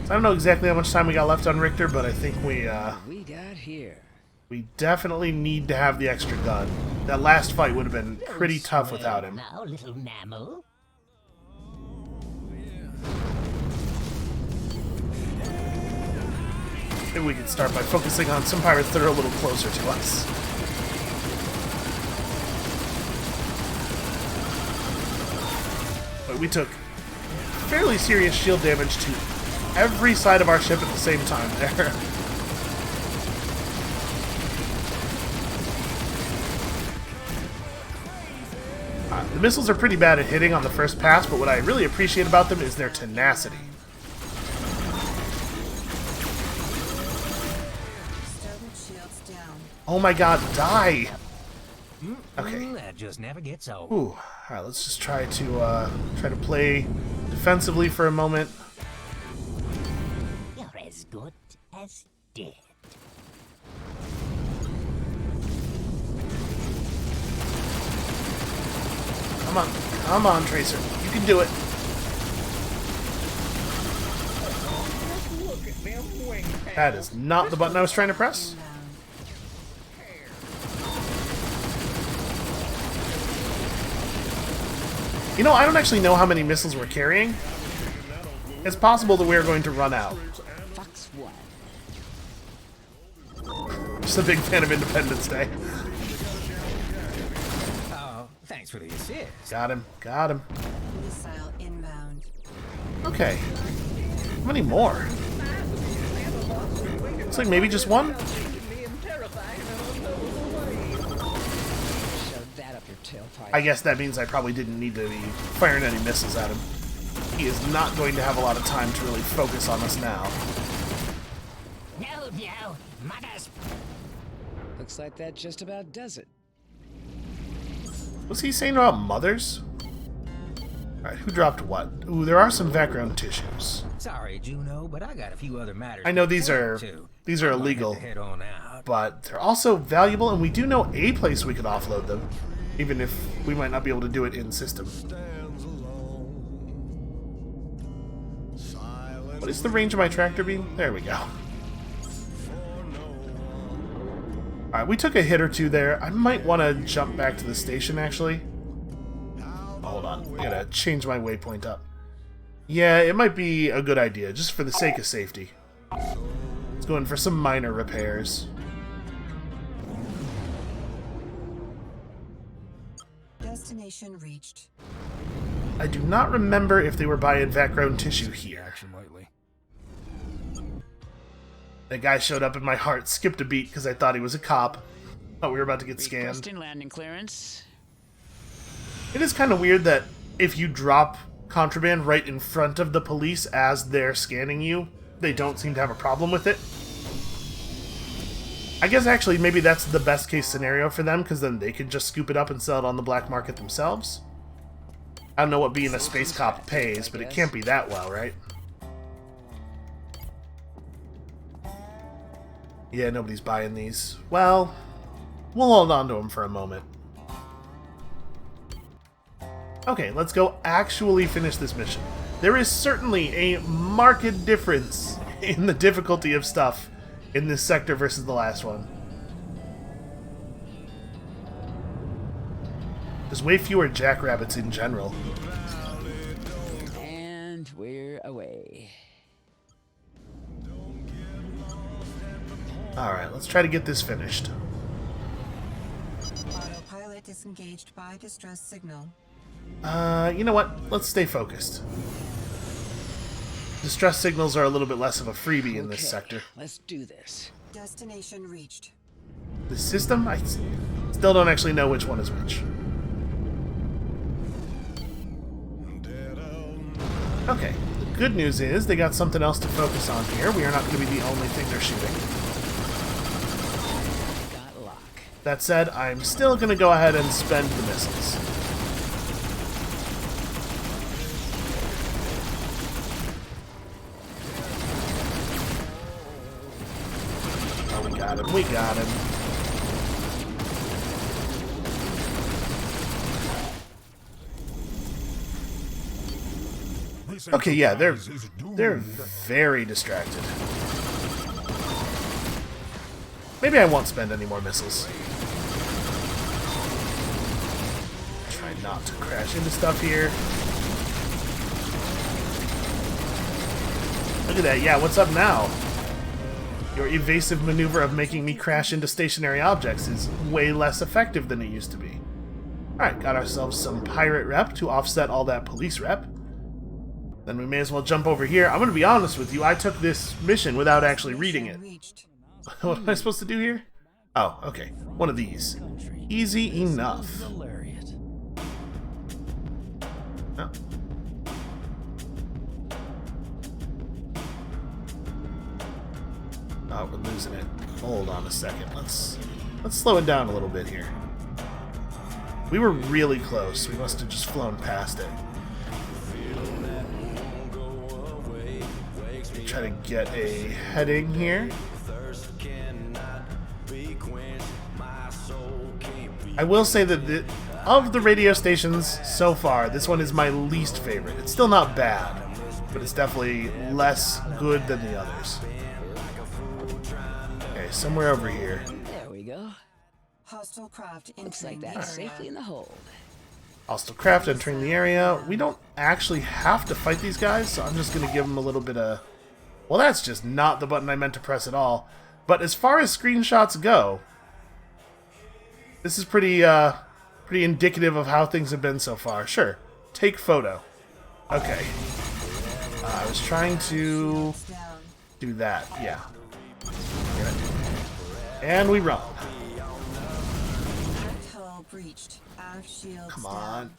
I don't know exactly how much time we got left on Richter, but I think we got here. we definitely need to have the extra gun. That last fight would have been pretty tough without him. Now, little mammal. Maybe we could start by focusing on some pirates that are a little closer to us. But we took fairly serious shield damage to every side of our ship at the same time there. The missiles are pretty bad at hitting on the first pass, but what I really appreciate about them is their tenacity. Oh my god, die! Okay. That just never gets old. Ooh. Alright, let's just try to play defensively for a moment. You're as good as dead. Come on, Tracer. You can do it. That is not the button I was trying to press. You know, I don't actually know how many missiles we're carrying. It's possible that we're going to run out. Fox what? Just a big fan of Independence Day. Oh, thanks for the assist. Got him. Got him. Missile inbound. Okay. How many more? Looks like maybe just one? I guess that means I probably didn't need to be firing any missiles at him. He is not going to have a lot of time to really focus on us now. No, mothers. Looks like that just about does it. Was he saying about mothers? Alright, who dropped what? Ooh, there are some background tissues. Sorry, Juno, but I got a few other matters. I know these are illegal, Head on out. but they're also valuable, and we do know a place we could offload them, even if we might not be able to do it in system. What is the range of my tractor beam? There we go. Alright, we took a hit or two there. I might want to jump back to the station, actually. Hold on. I gotta change my waypoint up. Yeah, it might be a good idea, just for the sake of safety. Let's go in for some minor repairs. Destination reached. I do not remember if they were buying vat-grown tissue here. That guy showed up and my heart skipped a beat because I thought he was a cop. Oh, we were about to get scanned. Requesting landing clearance. It is kind of weird that if you drop contraband right in front of the police as they're scanning you, they don't seem to have a problem with it. I guess actually maybe that's the best case scenario for them, because then they could just scoop it up and sell it on the black market themselves. I don't know what being a space cop pays, but it can't be that well, right? Yeah, nobody's buying these. Well, we'll hold on to him for a moment. Okay, let's go actually finish this mission. There is certainly a marked difference in the difficulty of stuff in this sector versus the last one. There's way fewer jackrabbits in general. And we're away. Alright, let's try to get this finished. Autopilot disengaged by distress signal. You know what? Let's stay focused. Distress signals are a little bit less of a freebie in this sector. Let's do this. Destination reached. The system? I still don't actually know which one is which. Okay, the good news is they got something else to focus on here. We are not going to be the only thing they're shooting. Got lock. That said, I'm still going to go ahead and spend the missiles. Oh, we got him. We got him. Okay, yeah, they're very distracted. Maybe I won't spend any more missiles. Try not to crash into stuff here. Look at that. Yeah, what's up now? Your evasive maneuver of making me crash into stationary objects is way less effective than it used to be. Alright, got ourselves some pirate rep to offset all that police rep. Then we may as well jump over here. I'm going to be honest with you, I took this mission without actually reading it. What am I supposed to do here? Oh, okay. One of these. Easy enough. Oh. Oh, we're losing it. Hold on a second. Let's slow it down a little bit here. We were really close. We must have just flown past it. Try to get a heading here. I will say that of the radio stations so far, this one is my least favorite. It's still not bad, but it's definitely less good than the others. Okay, somewhere over here. There we go. Hostile craft Looks like entering that's the area. safely in the hold. Hostile craft entering the area. We don't actually have to fight these guys, so I'm just going to give them a little bit of... Well, that's just not the button I meant to press at all. But as far as screenshots go, this is pretty indicative of how things have been so far. Sure, take photo. Okay. I was trying to do that, yeah. And we run. Come on.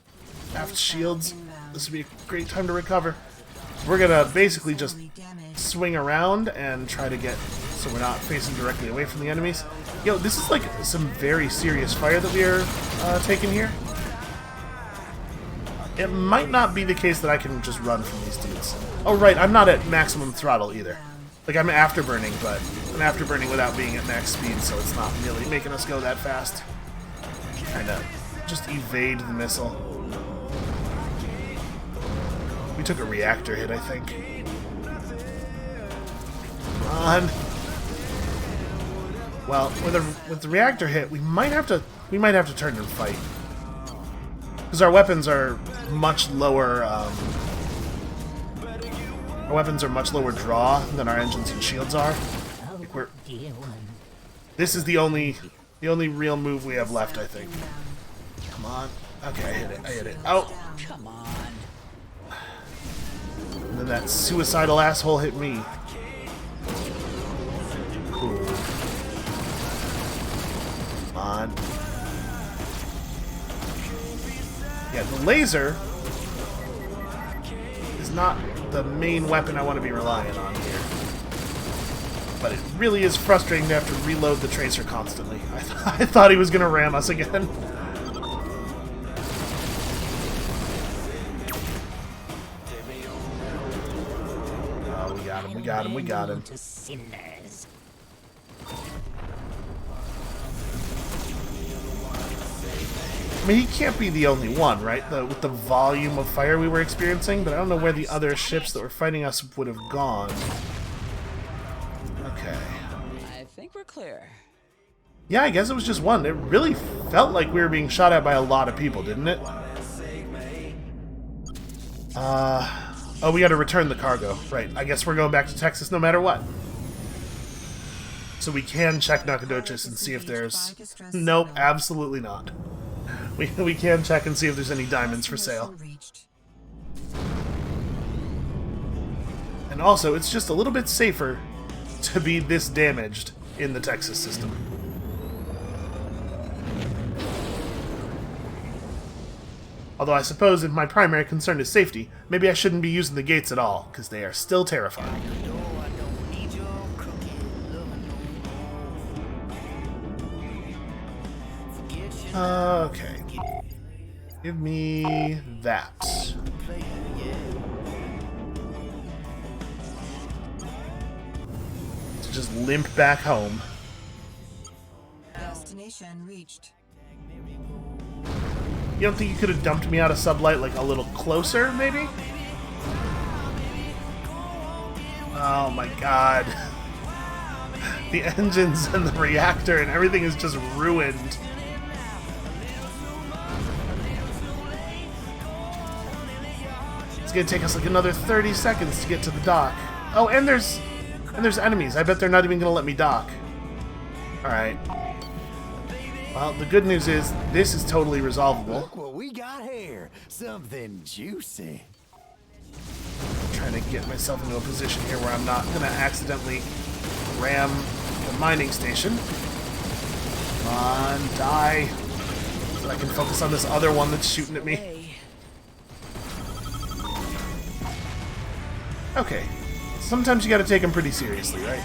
Aft shields. This would be a great time to recover. We're gonna basically just swing around and try to get so we're not facing directly away from the enemies. Yo, this is like some very serious fire that we are taking here. It might not be the case that I can just run from these dudes. Oh right, I'm not at maximum throttle either. Like I'm afterburning, but I'm afterburning without being at max speed, so it's not really making us go that fast. Trying to just evade the missile. We took a reactor hit, I think. Come on. Well, with the reactor hit, we might have to turn and fight, because our weapons are much lower. Our weapons are much lower draw than our engines and shields are. Like this is the only real move we have left, I think. Come on. Okay, I hit it. Oh! Come on. And then that suicidal asshole hit me. Cool. Come on. Yeah, the laser is not the main weapon I want to be relying on here. But it really is frustrating to have to reload the tracer constantly. I thought he was going to ram us again. We got him. I mean, he can't be the only one, right? With the volume of fire we were experiencing, but I don't know where the other ships that were fighting us would have gone. Okay. I think we're clear. Yeah, I guess it was just one. It really felt like we were being shot at by a lot of people, didn't it? Oh, we gotta return the cargo. Right, I guess we're going back to Texas no matter what. So we can check Nacogdoches and see if there's... Nope, absolutely not. We can check and see if there's any diamonds for sale. And also, it's just a little bit safer to be this damaged in the Texas system. Although I suppose if my primary concern is safety, maybe I shouldn't be using the gates at all, because they are still terrifying. Okay. Give me that. To just limp back home. Destination reached. You don't think you could have dumped me out of sublight like a little closer, maybe? Oh my god. The engines and the reactor and everything is just ruined. It's gonna take us like another 30 seconds to get to the dock. Oh, and there's enemies. I bet they're not even gonna let me dock. Alright. Well, the good news is, this is totally resolvable. Look what we got here. Something juicy. I'm trying to get myself into a position here where I'm not going to accidentally ram the mining station. Come on, die. So I can focus on this other one that's shooting at me. Okay. Sometimes you got to take them pretty seriously, right?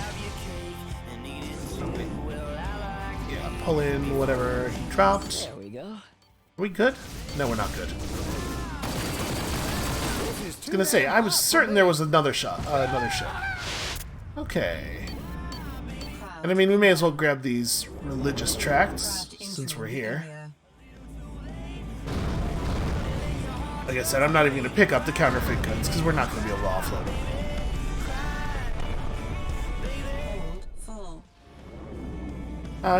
Pull in whatever he dropped. There we go. Are we good? No, we're not good. I was gonna say, I was certain there was another ship. Okay. And I mean, we may as well grab these religious tracts, since we're here. Like I said, I'm not even gonna pick up the counterfeit goods, because we're not gonna be able to offload them.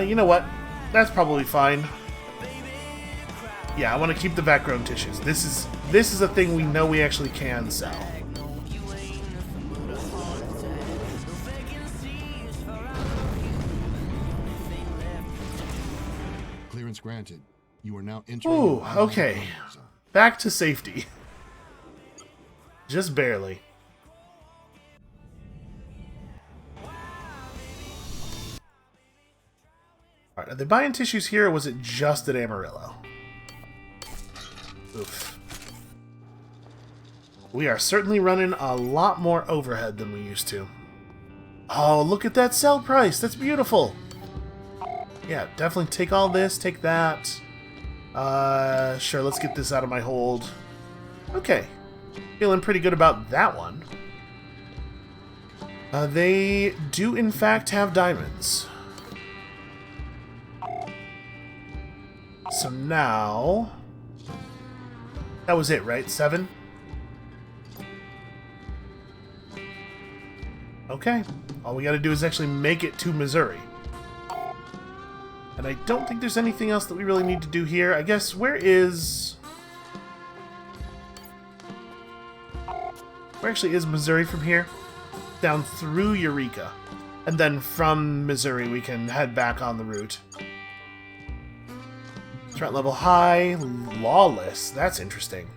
You know what? That's probably fine. Yeah, I want to keep the vat-grown tissues. This is a thing we know we actually can sell. Clearance granted. You are now entering. Ooh, okay. Back to safety. Just barely. Alright, are they buying tissues here, or was it just at Amarillo? Oof. We are certainly running a lot more overhead than we used to. Oh, look at that sell price! That's beautiful! Yeah, definitely take all this, take that. Sure, let's get this out of my hold. Okay. Feeling pretty good about that one. They do in fact have diamonds. So now... That was it, right? 7? Okay. All we gotta do is actually make it to Missouri. And I don't think there's anything else that we really need to do here. I guess, where actually is Missouri from here? Down through Eureka. And then from Missouri we can head back on the route. Threat level high, lawless. That's interesting.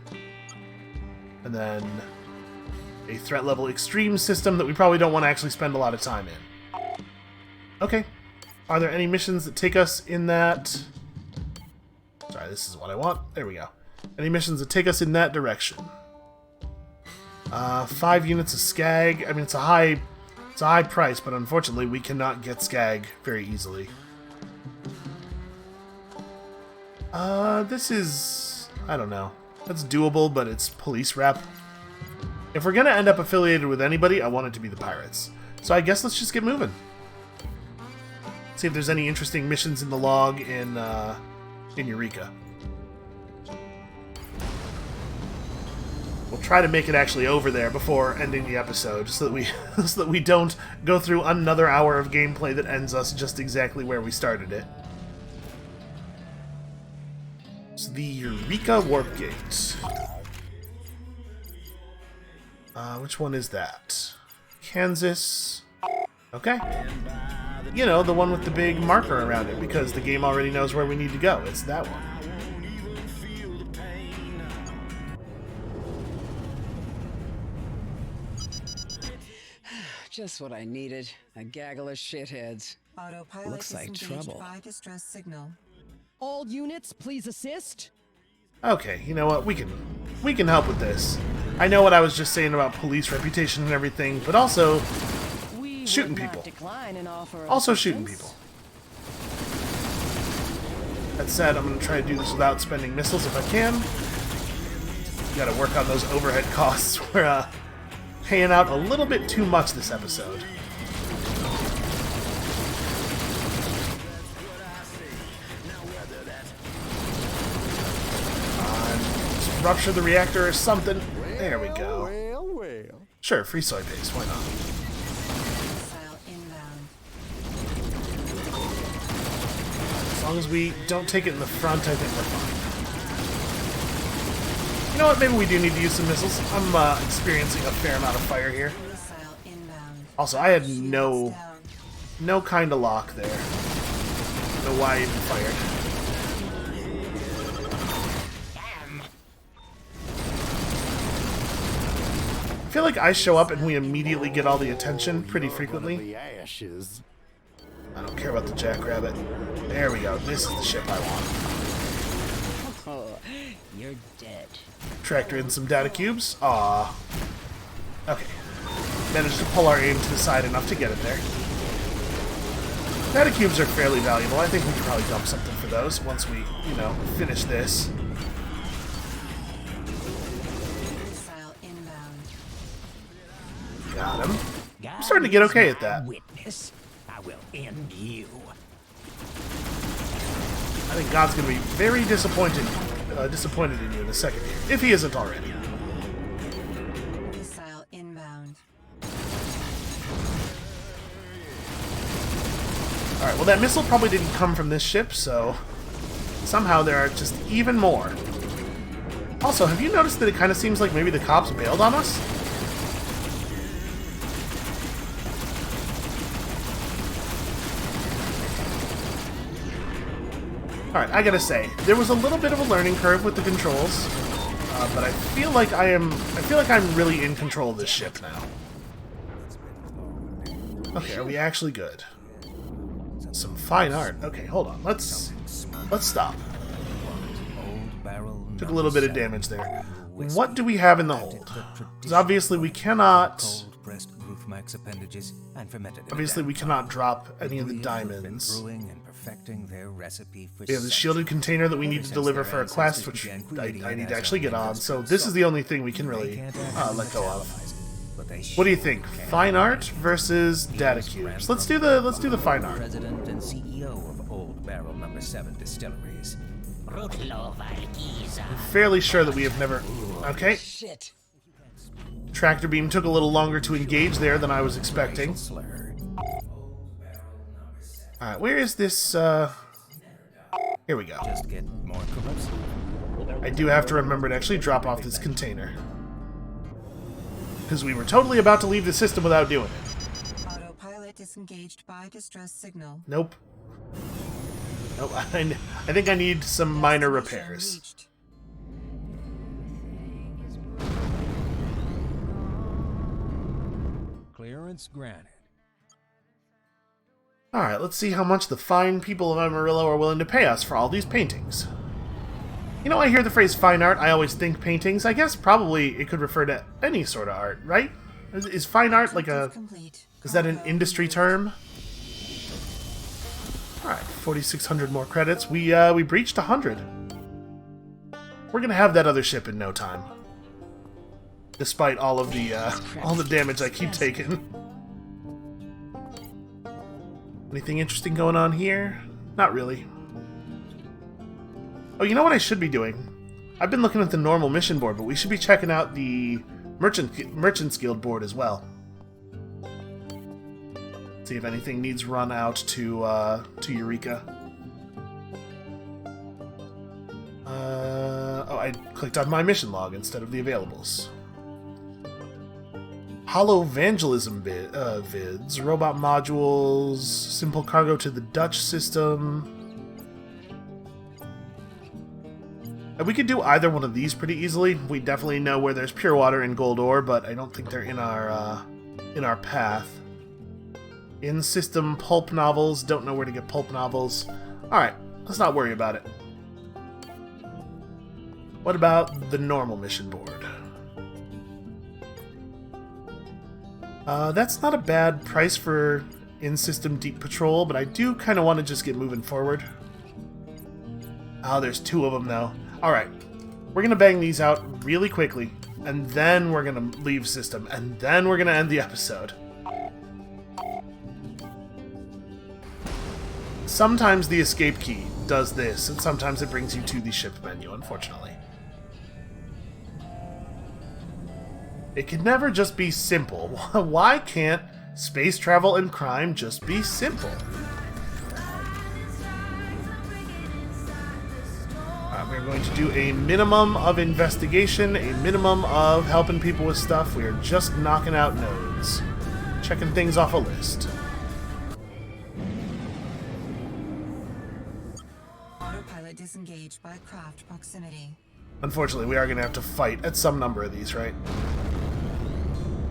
And then a threat level extreme system that we probably don't want to actually spend a lot of time in. Okay. Are there any missions that take us in that... Sorry, this is what I want. There we go. Any missions that take us in that direction? 5 units of Skag. I mean, it's a high price, but unfortunately we cannot get Skag very easily. This is... I don't know. That's doable, but it's police rep. If we're gonna end up affiliated with anybody, I want it to be the pirates. So I guess let's just get moving. See if there's any interesting missions in the log in Eureka. We'll try to make it actually over there before ending the episode, so that we so that we don't go through another hour of gameplay that ends us just exactly where we started it. It's the Eureka Warp Gate. Which one is that? Kansas. Okay. You know, the one with the big marker around it, because the game already knows where we need to go. It's that one. Just what I needed. A gaggle of shitheads. Autopilot Looks like disengaged trouble. by distress signal. All units, please assist. Okay, you know what? We can help with this. I know what I was just saying about police reputation and everything, but also We shooting would not people. decline an offer of Also shooting assistance. people. That said, I'm going to try to do this without spending missiles if I can. Got to work on those overhead costs. We're paying out a little bit too much this episode. Rupture the reactor or something. There we go. Well, well. Sure, free soy paste. Why not? Missile inbound. As long as we don't take it in the front, I think we're fine. You know what? Maybe we do need to use some missiles. I'm experiencing a fair amount of fire here. Missile inbound. Also, I had Shields no kind of lock there. Don't know why I even fired. I feel like I show up and we immediately get all the attention pretty frequently. The ashes. I don't care about the jackrabbit. There we go. This is the ship I want. Oh, you're dead. Tractor in some data cubes. Aww. Okay. Managed to pull our aim to the side enough to get it there. Data cubes are fairly valuable. I think we could probably dump something for those once we, you know, finish this. Missile inbound. Got him. I'm starting to get okay at that. Witness, I will end you. I think God's going to be very disappointed in you in a second here, if he isn't already. Missile inbound. Alright, well that missile probably didn't come from this ship, so somehow there are just even more. Also, have you noticed that it kind of seems like maybe the cops bailed on us? Alright, I gotta say, there was a little bit of a learning curve with the controls, but I feel like I'm really in control of this ship now. Okay, are we actually good? Some fine art. Okay, hold on. Let's stop. Took a little bit of damage there. What do we have in the hold? Because obviously we cannot. Obviously we cannot drop any of the diamonds. We have the shielded container that we need to deliver for a quest, which I need to actually get on. So this is the only thing we can really let go of. What do you think? Fine art versus data cubes. Let's do the fine art. President and CEO of Old Barrel Number 7 Distilleries. I'm fairly sure that we have never. Okay. Shit. Tractor beam took a little longer to engage there than I was expecting. Alright, where is this, Here we go. Just get more corruption. I do have to remember to actually drop off this container. Because we were totally about to leave the system without doing it. Autopilot disengaged by distress signal. Nope. Nope, I think I need some minor repairs. Reached. Clearance granted. Alright, let's see how much the fine people of Amarillo are willing to pay us for all these paintings. You know, I hear the phrase fine art, I always think paintings. I guess probably it could refer to any sort of art, right? Is fine art like a... Is that an industry term? Alright, 4,600 more credits. We breached 100. We're gonna have that other ship in no time. Despite all of the damage I keep taking. Anything interesting going on here? Not really. Oh, you know what I should be doing? I've been looking at the normal mission board, but we should be checking out the Merchants Guild board as well. See if anything needs run out to Eureka. Oh, I clicked on my mission log instead of the availables. Holovangelism vids, robot modules, simple cargo to the Dutch system. And we could do either one of these pretty easily. We definitely know where there's pure water and gold ore, but I don't think they're in our path. In-system pulp novels. Don't know where to get pulp novels. Alright, let's not worry about it. What about the normal mission board? That's not a bad price for in-system deep patrol, but I do kind of want to just get moving forward. Oh, there's 2 of them, though. Alright, we're going to bang these out really quickly, and then we're going to leave system, and then we're going to end the episode. Sometimes the escape key does this, and sometimes it brings you to the ship menu, unfortunately. It can never just be simple. Why can't space travel and crime just be simple? We're going to do a minimum of investigation, a minimum of helping people with stuff. We are just knocking out nodes. Checking things off a list. Autopilot disengaged by craft proximity. Unfortunately, we are going to have to fight at some number of these, right?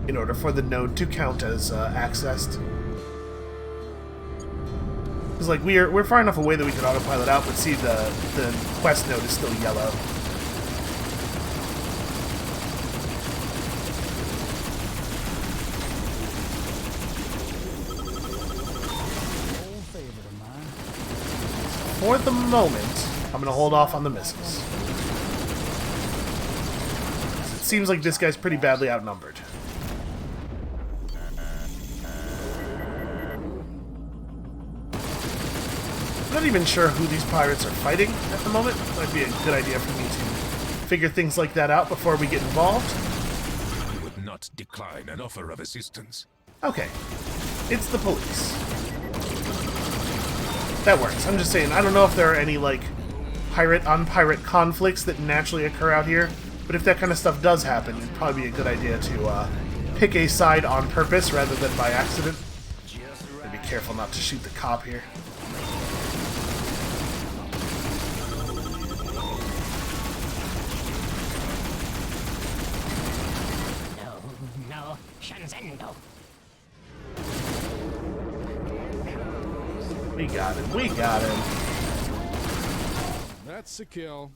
In order for the node to count as accessed. Because, like, we're far enough away that we can autopilot out, but see, the quest node is still yellow. For the moment, I'm going to hold off on the missiles. It seems like this guy's pretty badly outnumbered. I'm not even sure who these pirates are fighting at the moment. Might be a good idea for me to figure things like that out before we get involved. We would not decline an offer of assistance. Okay. It's the police. That works. I'm just saying, I don't know if there are any, like, pirate-on-pirate conflicts that naturally occur out here, but if that kind of stuff does happen, it'd probably be a good idea to pick a side on purpose rather than by accident. And be careful not to shoot the cop here. We got him. We got him. That's a kill.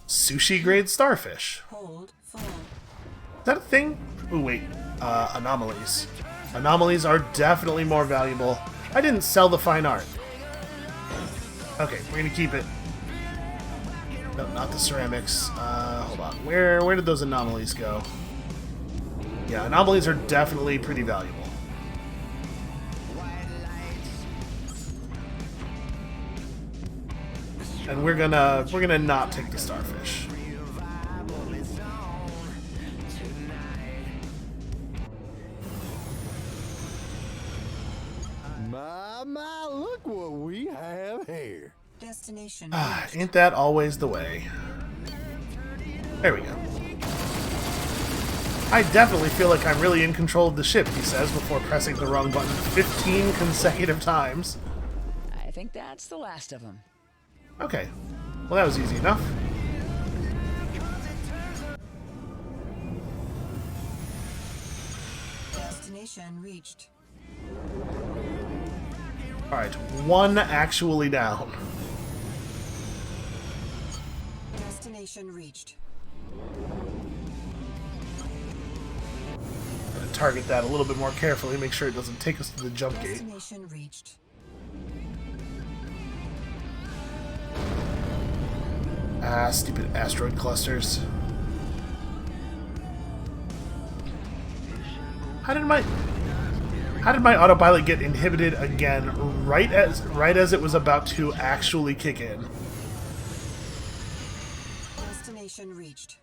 Sushi grade starfish. Hold full. Is that a thing? Ooh, wait. Anomalies. Anomalies are definitely more valuable. I didn't sell the fine art. Okay, we're gonna keep it. No, not the ceramics. Hold on. Where did those anomalies go? Yeah, anomalies are definitely pretty valuable. And we're gonna not take the starfish. My, look what we have here. Destination. Ain't that always the way? There we go. I definitely feel like I'm really in control of the ship, he says, before pressing the wrong button 15 consecutive times. I think that's the last of them. Okay. Well, that was easy enough. Destination reached. Alright, one actually down. Destination reached. I'm gonna target that a little bit more carefully, make sure it doesn't take us to the jump gate. Destination reached. Ah, stupid asteroid clusters. How did my autopilot get inhibited again right as it was about to actually kick in? Destination reached.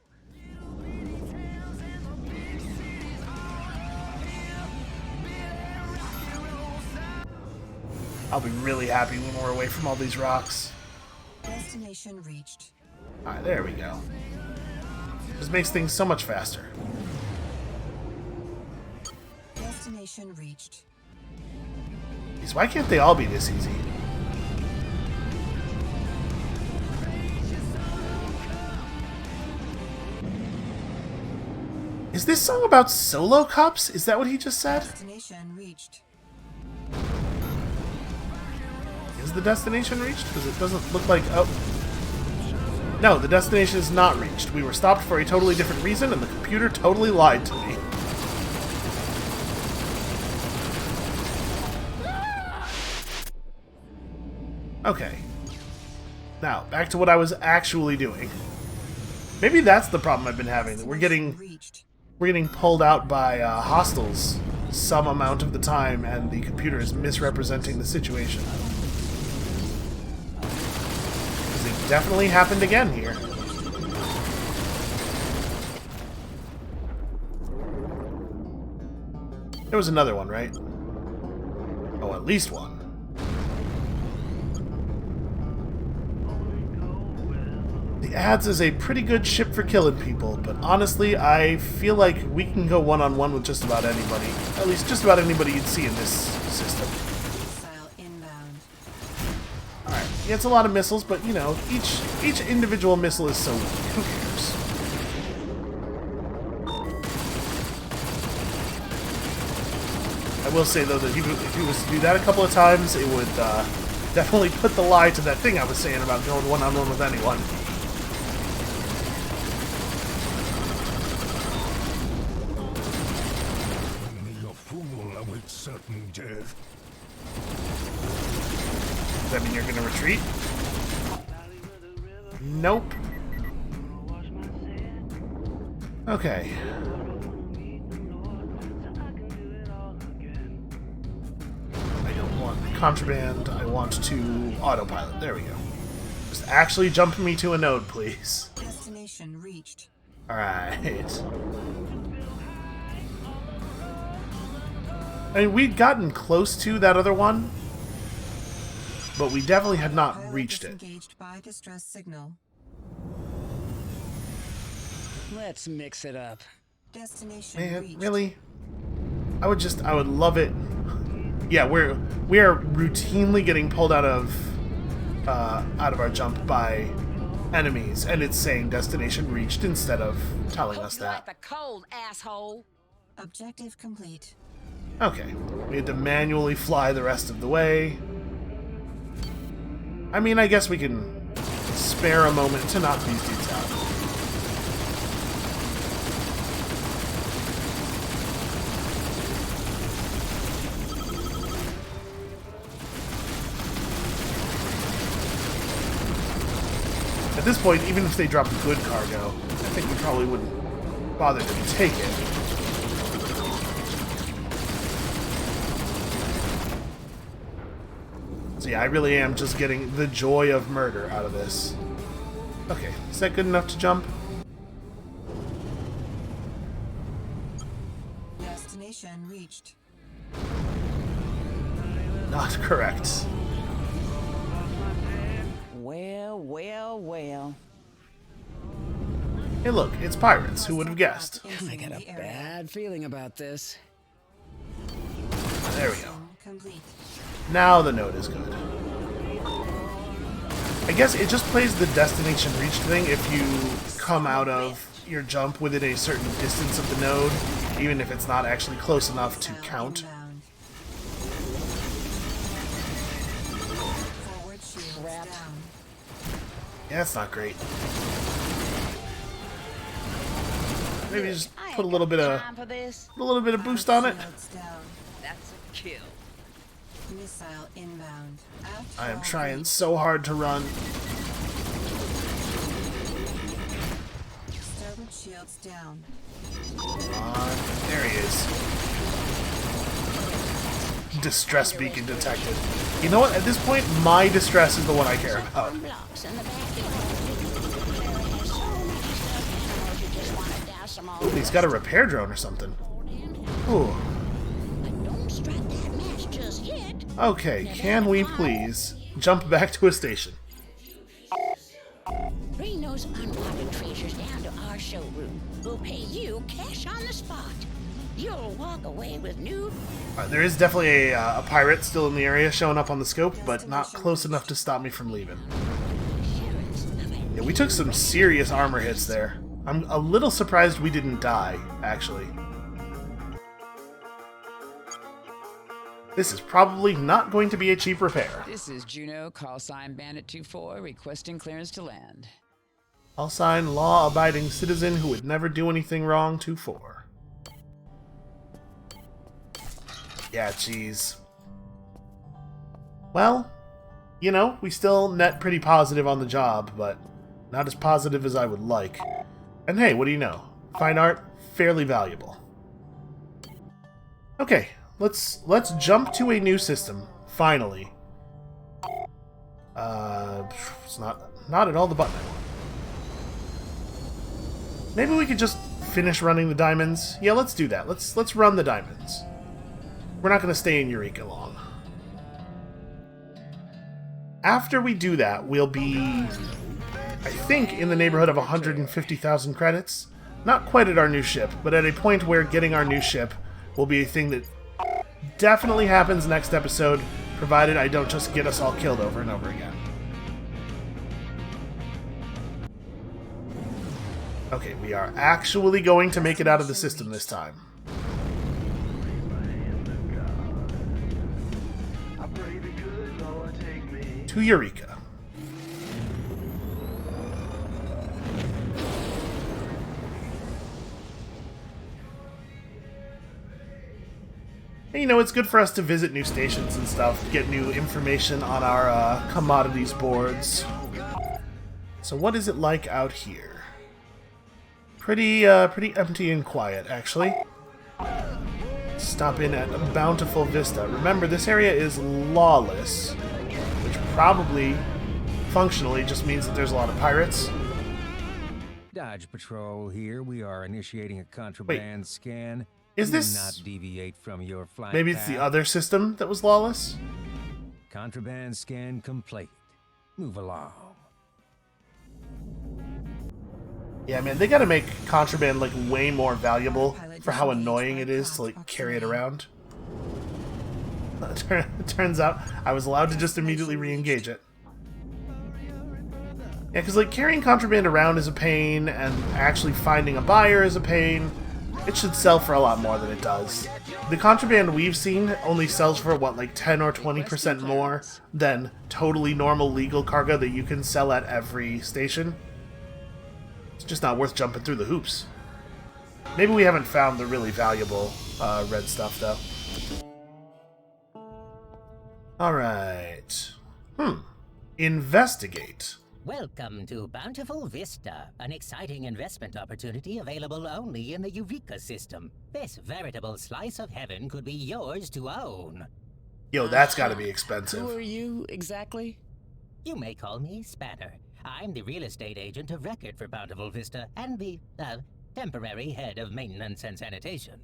I'll be really happy when we're away from all these rocks. Destination reached. Alright, there we go. This makes things so much faster. Destination reached. Jeez, why can't they all be this easy? Is this song about solo cups? Is that what he just said? Destination reached. Is the destination reached? Because it doesn't look like... Oh. No, the destination is not reached. We were stopped for a totally different reason, and the computer totally lied to me. Okay. Now, back to what I was actually doing. Maybe that's the problem I've been having. That we're getting pulled out by hostiles some amount of the time, and the computer is misrepresenting the situation. Because it definitely happened again here. There was another one, right? Oh, at least one. The Adze is a pretty good ship for killing people, but honestly, I feel like we can go one-on-one with just about anybody. At least just about anybody you'd see in this system. Alright, yeah, it's a lot of missiles, but, you know, each individual missile is so weak. Who cares? I will say, though, that if he was to do that a couple of times, it would definitely put the lie to that thing I was saying about going one-on-one with anyone. Certain death. Does that mean you're gonna retreat? Nope. Okay. I don't want contraband. I want to autopilot. There we go. Just actually jump me to a node, please. Destination reached. Alright. I mean, we'd gotten close to that other one, but we definitely had not reached it. Engaged by distress signal. Let's mix it up. Destination Man, reached. really? I would love it. Yeah, we are routinely getting pulled out of our jump by enemies, and it's saying destination reached instead of telling us that. Like the cold, asshole. Objective complete. Okay, we had to manually fly the rest of the way. I mean, I guess we can spare a moment to knock these dudes out. At this point, even if they dropped good cargo, I think we probably wouldn't bother to take it. So yeah, I really am just getting the joy of murder out of this. Okay, is that good enough to jump? Destination reached. Not correct. Well, well, well. Hey look, it's pirates. Who would have guessed? I got a bad feeling about this. There we go. Complete. Now the node is good. I guess it just plays the destination reached thing if you come out of your jump within a certain distance of the node, even if it's not actually close enough to count. Forward shields down. Yeah, that's not great. Maybe just put a little bit of boost on it. Shields down. That's a kill. Missile inbound. I am trying so hard to run. Starboard shields down. Come on. There he is. Distress beacon detected. You know what? At this point, my distress is the one I care about. Ooh, he's got a repair drone or something. Ooh. Okay, can we please jump back to a station? Bring those unwanted treasures down to our showroom. We'll pay you cash on the spot. You'll walk away with new... There is definitely a pirate still in the area showing up on the scope, but not close enough to stop me from leaving. Yeah, we took some serious armor hits there. I'm a little surprised we didn't die, actually. This is probably not going to be a cheap repair. This is Juno, call sign Bandit 24, requesting clearance to land. Call sign law-abiding citizen who would never do anything wrong 24. Yeah, jeez. Well, you know, we still net pretty positive on the job, but not as positive as I would like. And hey, what do you know? Fine art, fairly valuable. Okay, let's jump to a new system, finally. It's not at all the button I want. Maybe we could just finish running the diamonds. Yeah, let's do that. Let's run the diamonds. We're not going to stay in Eureka long. After we do that, we'll be, I think, in the neighborhood of 150,000 credits. Not quite at our new ship, but at a point where getting our new ship will be a thing that definitely happens next episode, provided I don't just get us all killed over and over again. Okay, we are actually going to make it out of the system this time. To Eureka. And, you know, it's good for us to visit new stations and stuff, to get new information on our commodities boards. So what is it like out here? Pretty empty and quiet, actually. Stop in at Bountiful Vista. Remember, this area is lawless, which probably, functionally, just means that there's a lot of pirates. Dodge Patrol here. We are initiating a contraband scan. Is this... Do not deviate from your flight maybe it's path. the other system that was lawless? Contraband scan complete. Move along. Yeah, man, they gotta make contraband, like, way more valuable for how annoying it is to, like, carry it around. It turns out I was allowed to just immediately re-engage it. Yeah, because, like, carrying contraband around is a pain, and actually finding a buyer is a pain. It should sell for a lot more than it does. The contraband we've seen only sells for, what, like 10 or 20% more than totally normal legal cargo that you can sell at every station. It's just not worth jumping through the hoops. Maybe we haven't found the really valuable red stuff, though. Alright. Investigate. Welcome to Bountiful Vista, an exciting investment opportunity available only in the Eureka system. This veritable slice of heaven could be yours to own. Yo, that's gotta be expensive. Who are you, exactly? You may call me Spanner. I'm the real estate agent of record for Bountiful Vista and the, temporary head of maintenance and sanitation.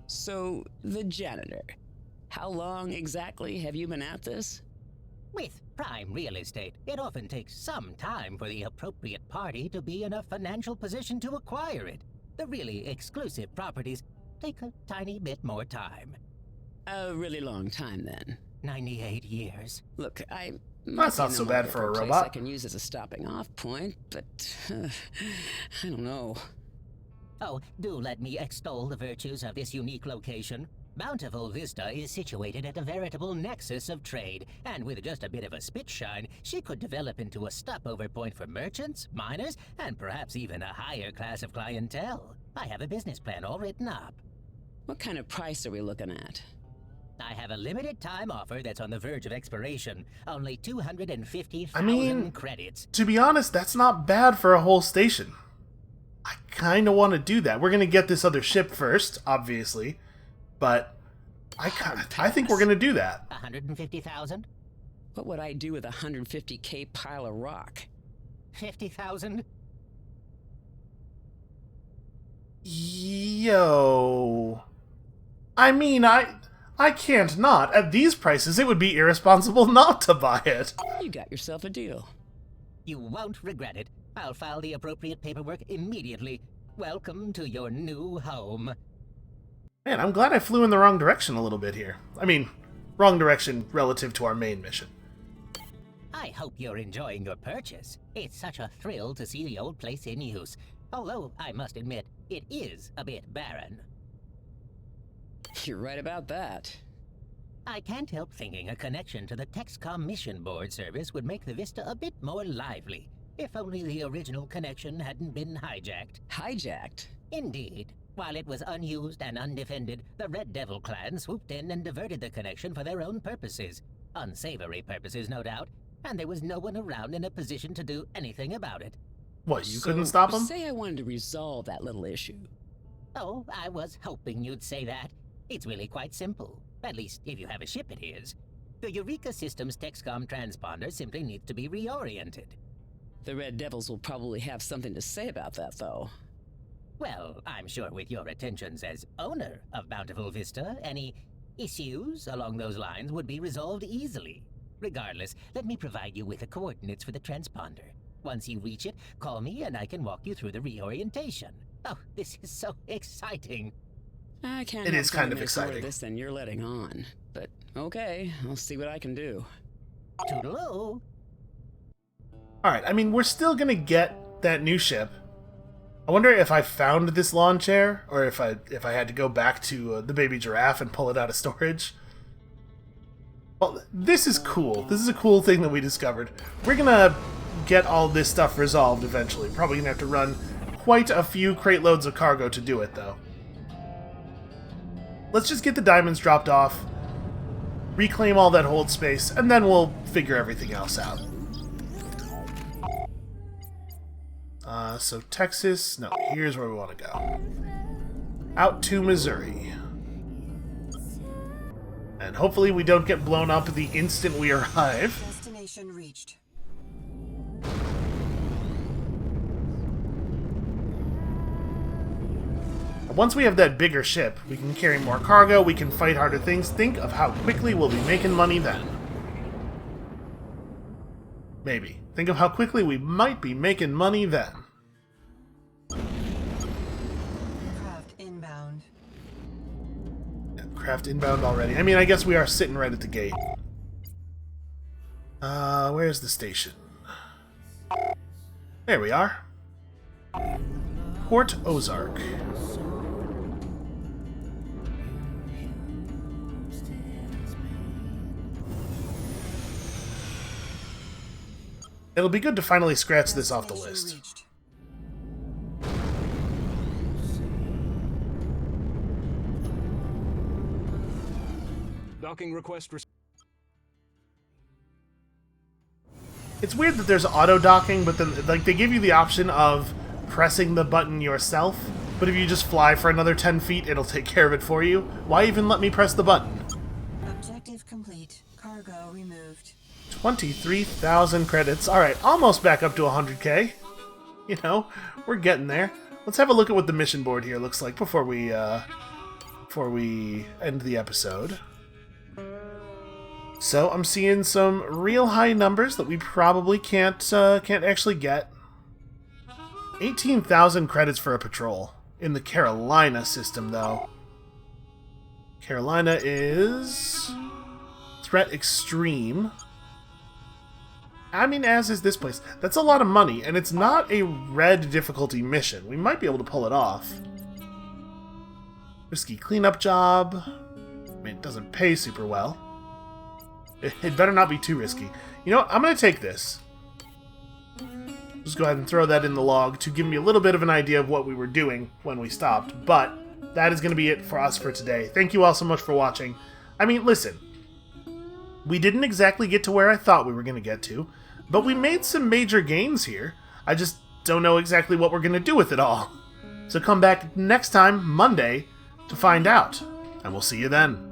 So, the janitor. How long exactly have you been at this? With prime real estate, it often takes some time for the appropriate party to be in a financial position to acquire it. The really exclusive properties take a tiny bit more time. A really long time, then. 98 years. Look, That's not so bad for a robot. I can use as a stopping off point, but I don't know. Oh, do let me extol the virtues of this unique location. Bountiful Vista is situated at a veritable nexus of trade, and with just a bit of a spit shine, she could develop into a stopover point for merchants, miners, and perhaps even a higher class of clientele. I have a business plan all written up. What kind of price are we looking at? I have a limited time offer that's on the verge of expiration. Only 250,000 credits. To be honest, that's not bad for a whole station. I kind of want to do that. We're going to get this other ship first, obviously. But I think we're going to do that. 150,000? What would I do with a 150K pile of rock? 50,000? Yo. I mean, I can't not. At these prices, it would be irresponsible not to buy it. You got yourself a deal. You won't regret it. I'll file the appropriate paperwork immediately. Welcome to your new home. Man, I'm glad I flew in the wrong direction a little bit here. I mean, wrong direction relative to our main mission. I hope you're enjoying your purchase. It's such a thrill to see the old place in use. Although, I must admit, it is a bit barren. You're right about that. I can't help thinking a connection to the Texcom Mission Board service would make the Vista a bit more lively. If only the original connection hadn't been hijacked. Hijacked? Indeed. While it was unused and undefended, the Red Devil clan swooped in and diverted the connection for their own purposes. Unsavory purposes, no doubt. And there was no one around in a position to do anything about it. What, you couldn't stop them? Say I wanted to resolve that little issue. Oh, I was hoping you'd say that. It's really quite simple. At least, if you have a ship, it is. The Eureka System's Texcom transponder simply needs to be reoriented. The Red Devils will probably have something to say about that, though. Well, I'm sure with your attentions as owner of Bountiful Vista, any issues along those lines would be resolved easily. Regardless, let me provide you with the coordinates for the transponder. Once you reach it, call me and I can walk you through the reorientation. Oh, this is so exciting. I can't. It is kind of more exciting. of this than you're letting on. But okay, I'll see what I can do. Toodaloo. Alright, I mean, we're still gonna get that new ship. I wonder if I found this lawn chair, or if I had to go back to the baby giraffe and pull it out of storage. Well, this is cool. This is a cool thing that we discovered. We're gonna get all this stuff resolved eventually. Probably gonna have to run quite a few crate loads of cargo to do it, though. Let's just get the diamonds dropped off, reclaim all that hold space, and then we'll figure everything else out. So Texas, no, here's where we want to go. Out to Missouri. And hopefully we don't get blown up the instant we arrive. Destination reached. Once we have that bigger ship, we can carry more cargo, we can fight harder things. Think of how quickly we'll be making money then. Maybe. Think of how quickly we might be making money then. Craft inbound. Craft inbound already. I mean, I guess we are sitting right at the gate. Where's the station? There we are. Port Ozark. It'll be good to finally scratch this off the list. Docking request. It's weird that there's auto docking, but then like they give you the option of pressing the button yourself, but if you just fly for another 10 feet, it'll take care of it for you. Why even let me press the button? Objective complete. Cargo removed. 23,000 credits. Alright, almost back up to 100k. You know, we're getting there. Let's have a look at what the mission board here looks like before we end the episode. So, I'm seeing some real high numbers that we probably can't actually get. 18,000 credits for a patrol. In the Carolina system, though. Carolina is... Threat Extreme. I mean, as is this place. That's a lot of money, and it's not a red difficulty mission. We might be able to pull it off. Risky cleanup job. I mean, it doesn't pay super well. It better not be too risky. You know what? I'm going to take this. Just go ahead and throw that in the log to give me a little bit of an idea of what we were doing when we stopped. But that is going to be it for us for today. Thank you all so much for watching. I mean, listen. We didn't exactly get to where I thought we were going to get to, but we made some major gains here. I just don't know exactly what we're going to do with it all. So come back next time, Monday, to find out. And we'll see you then.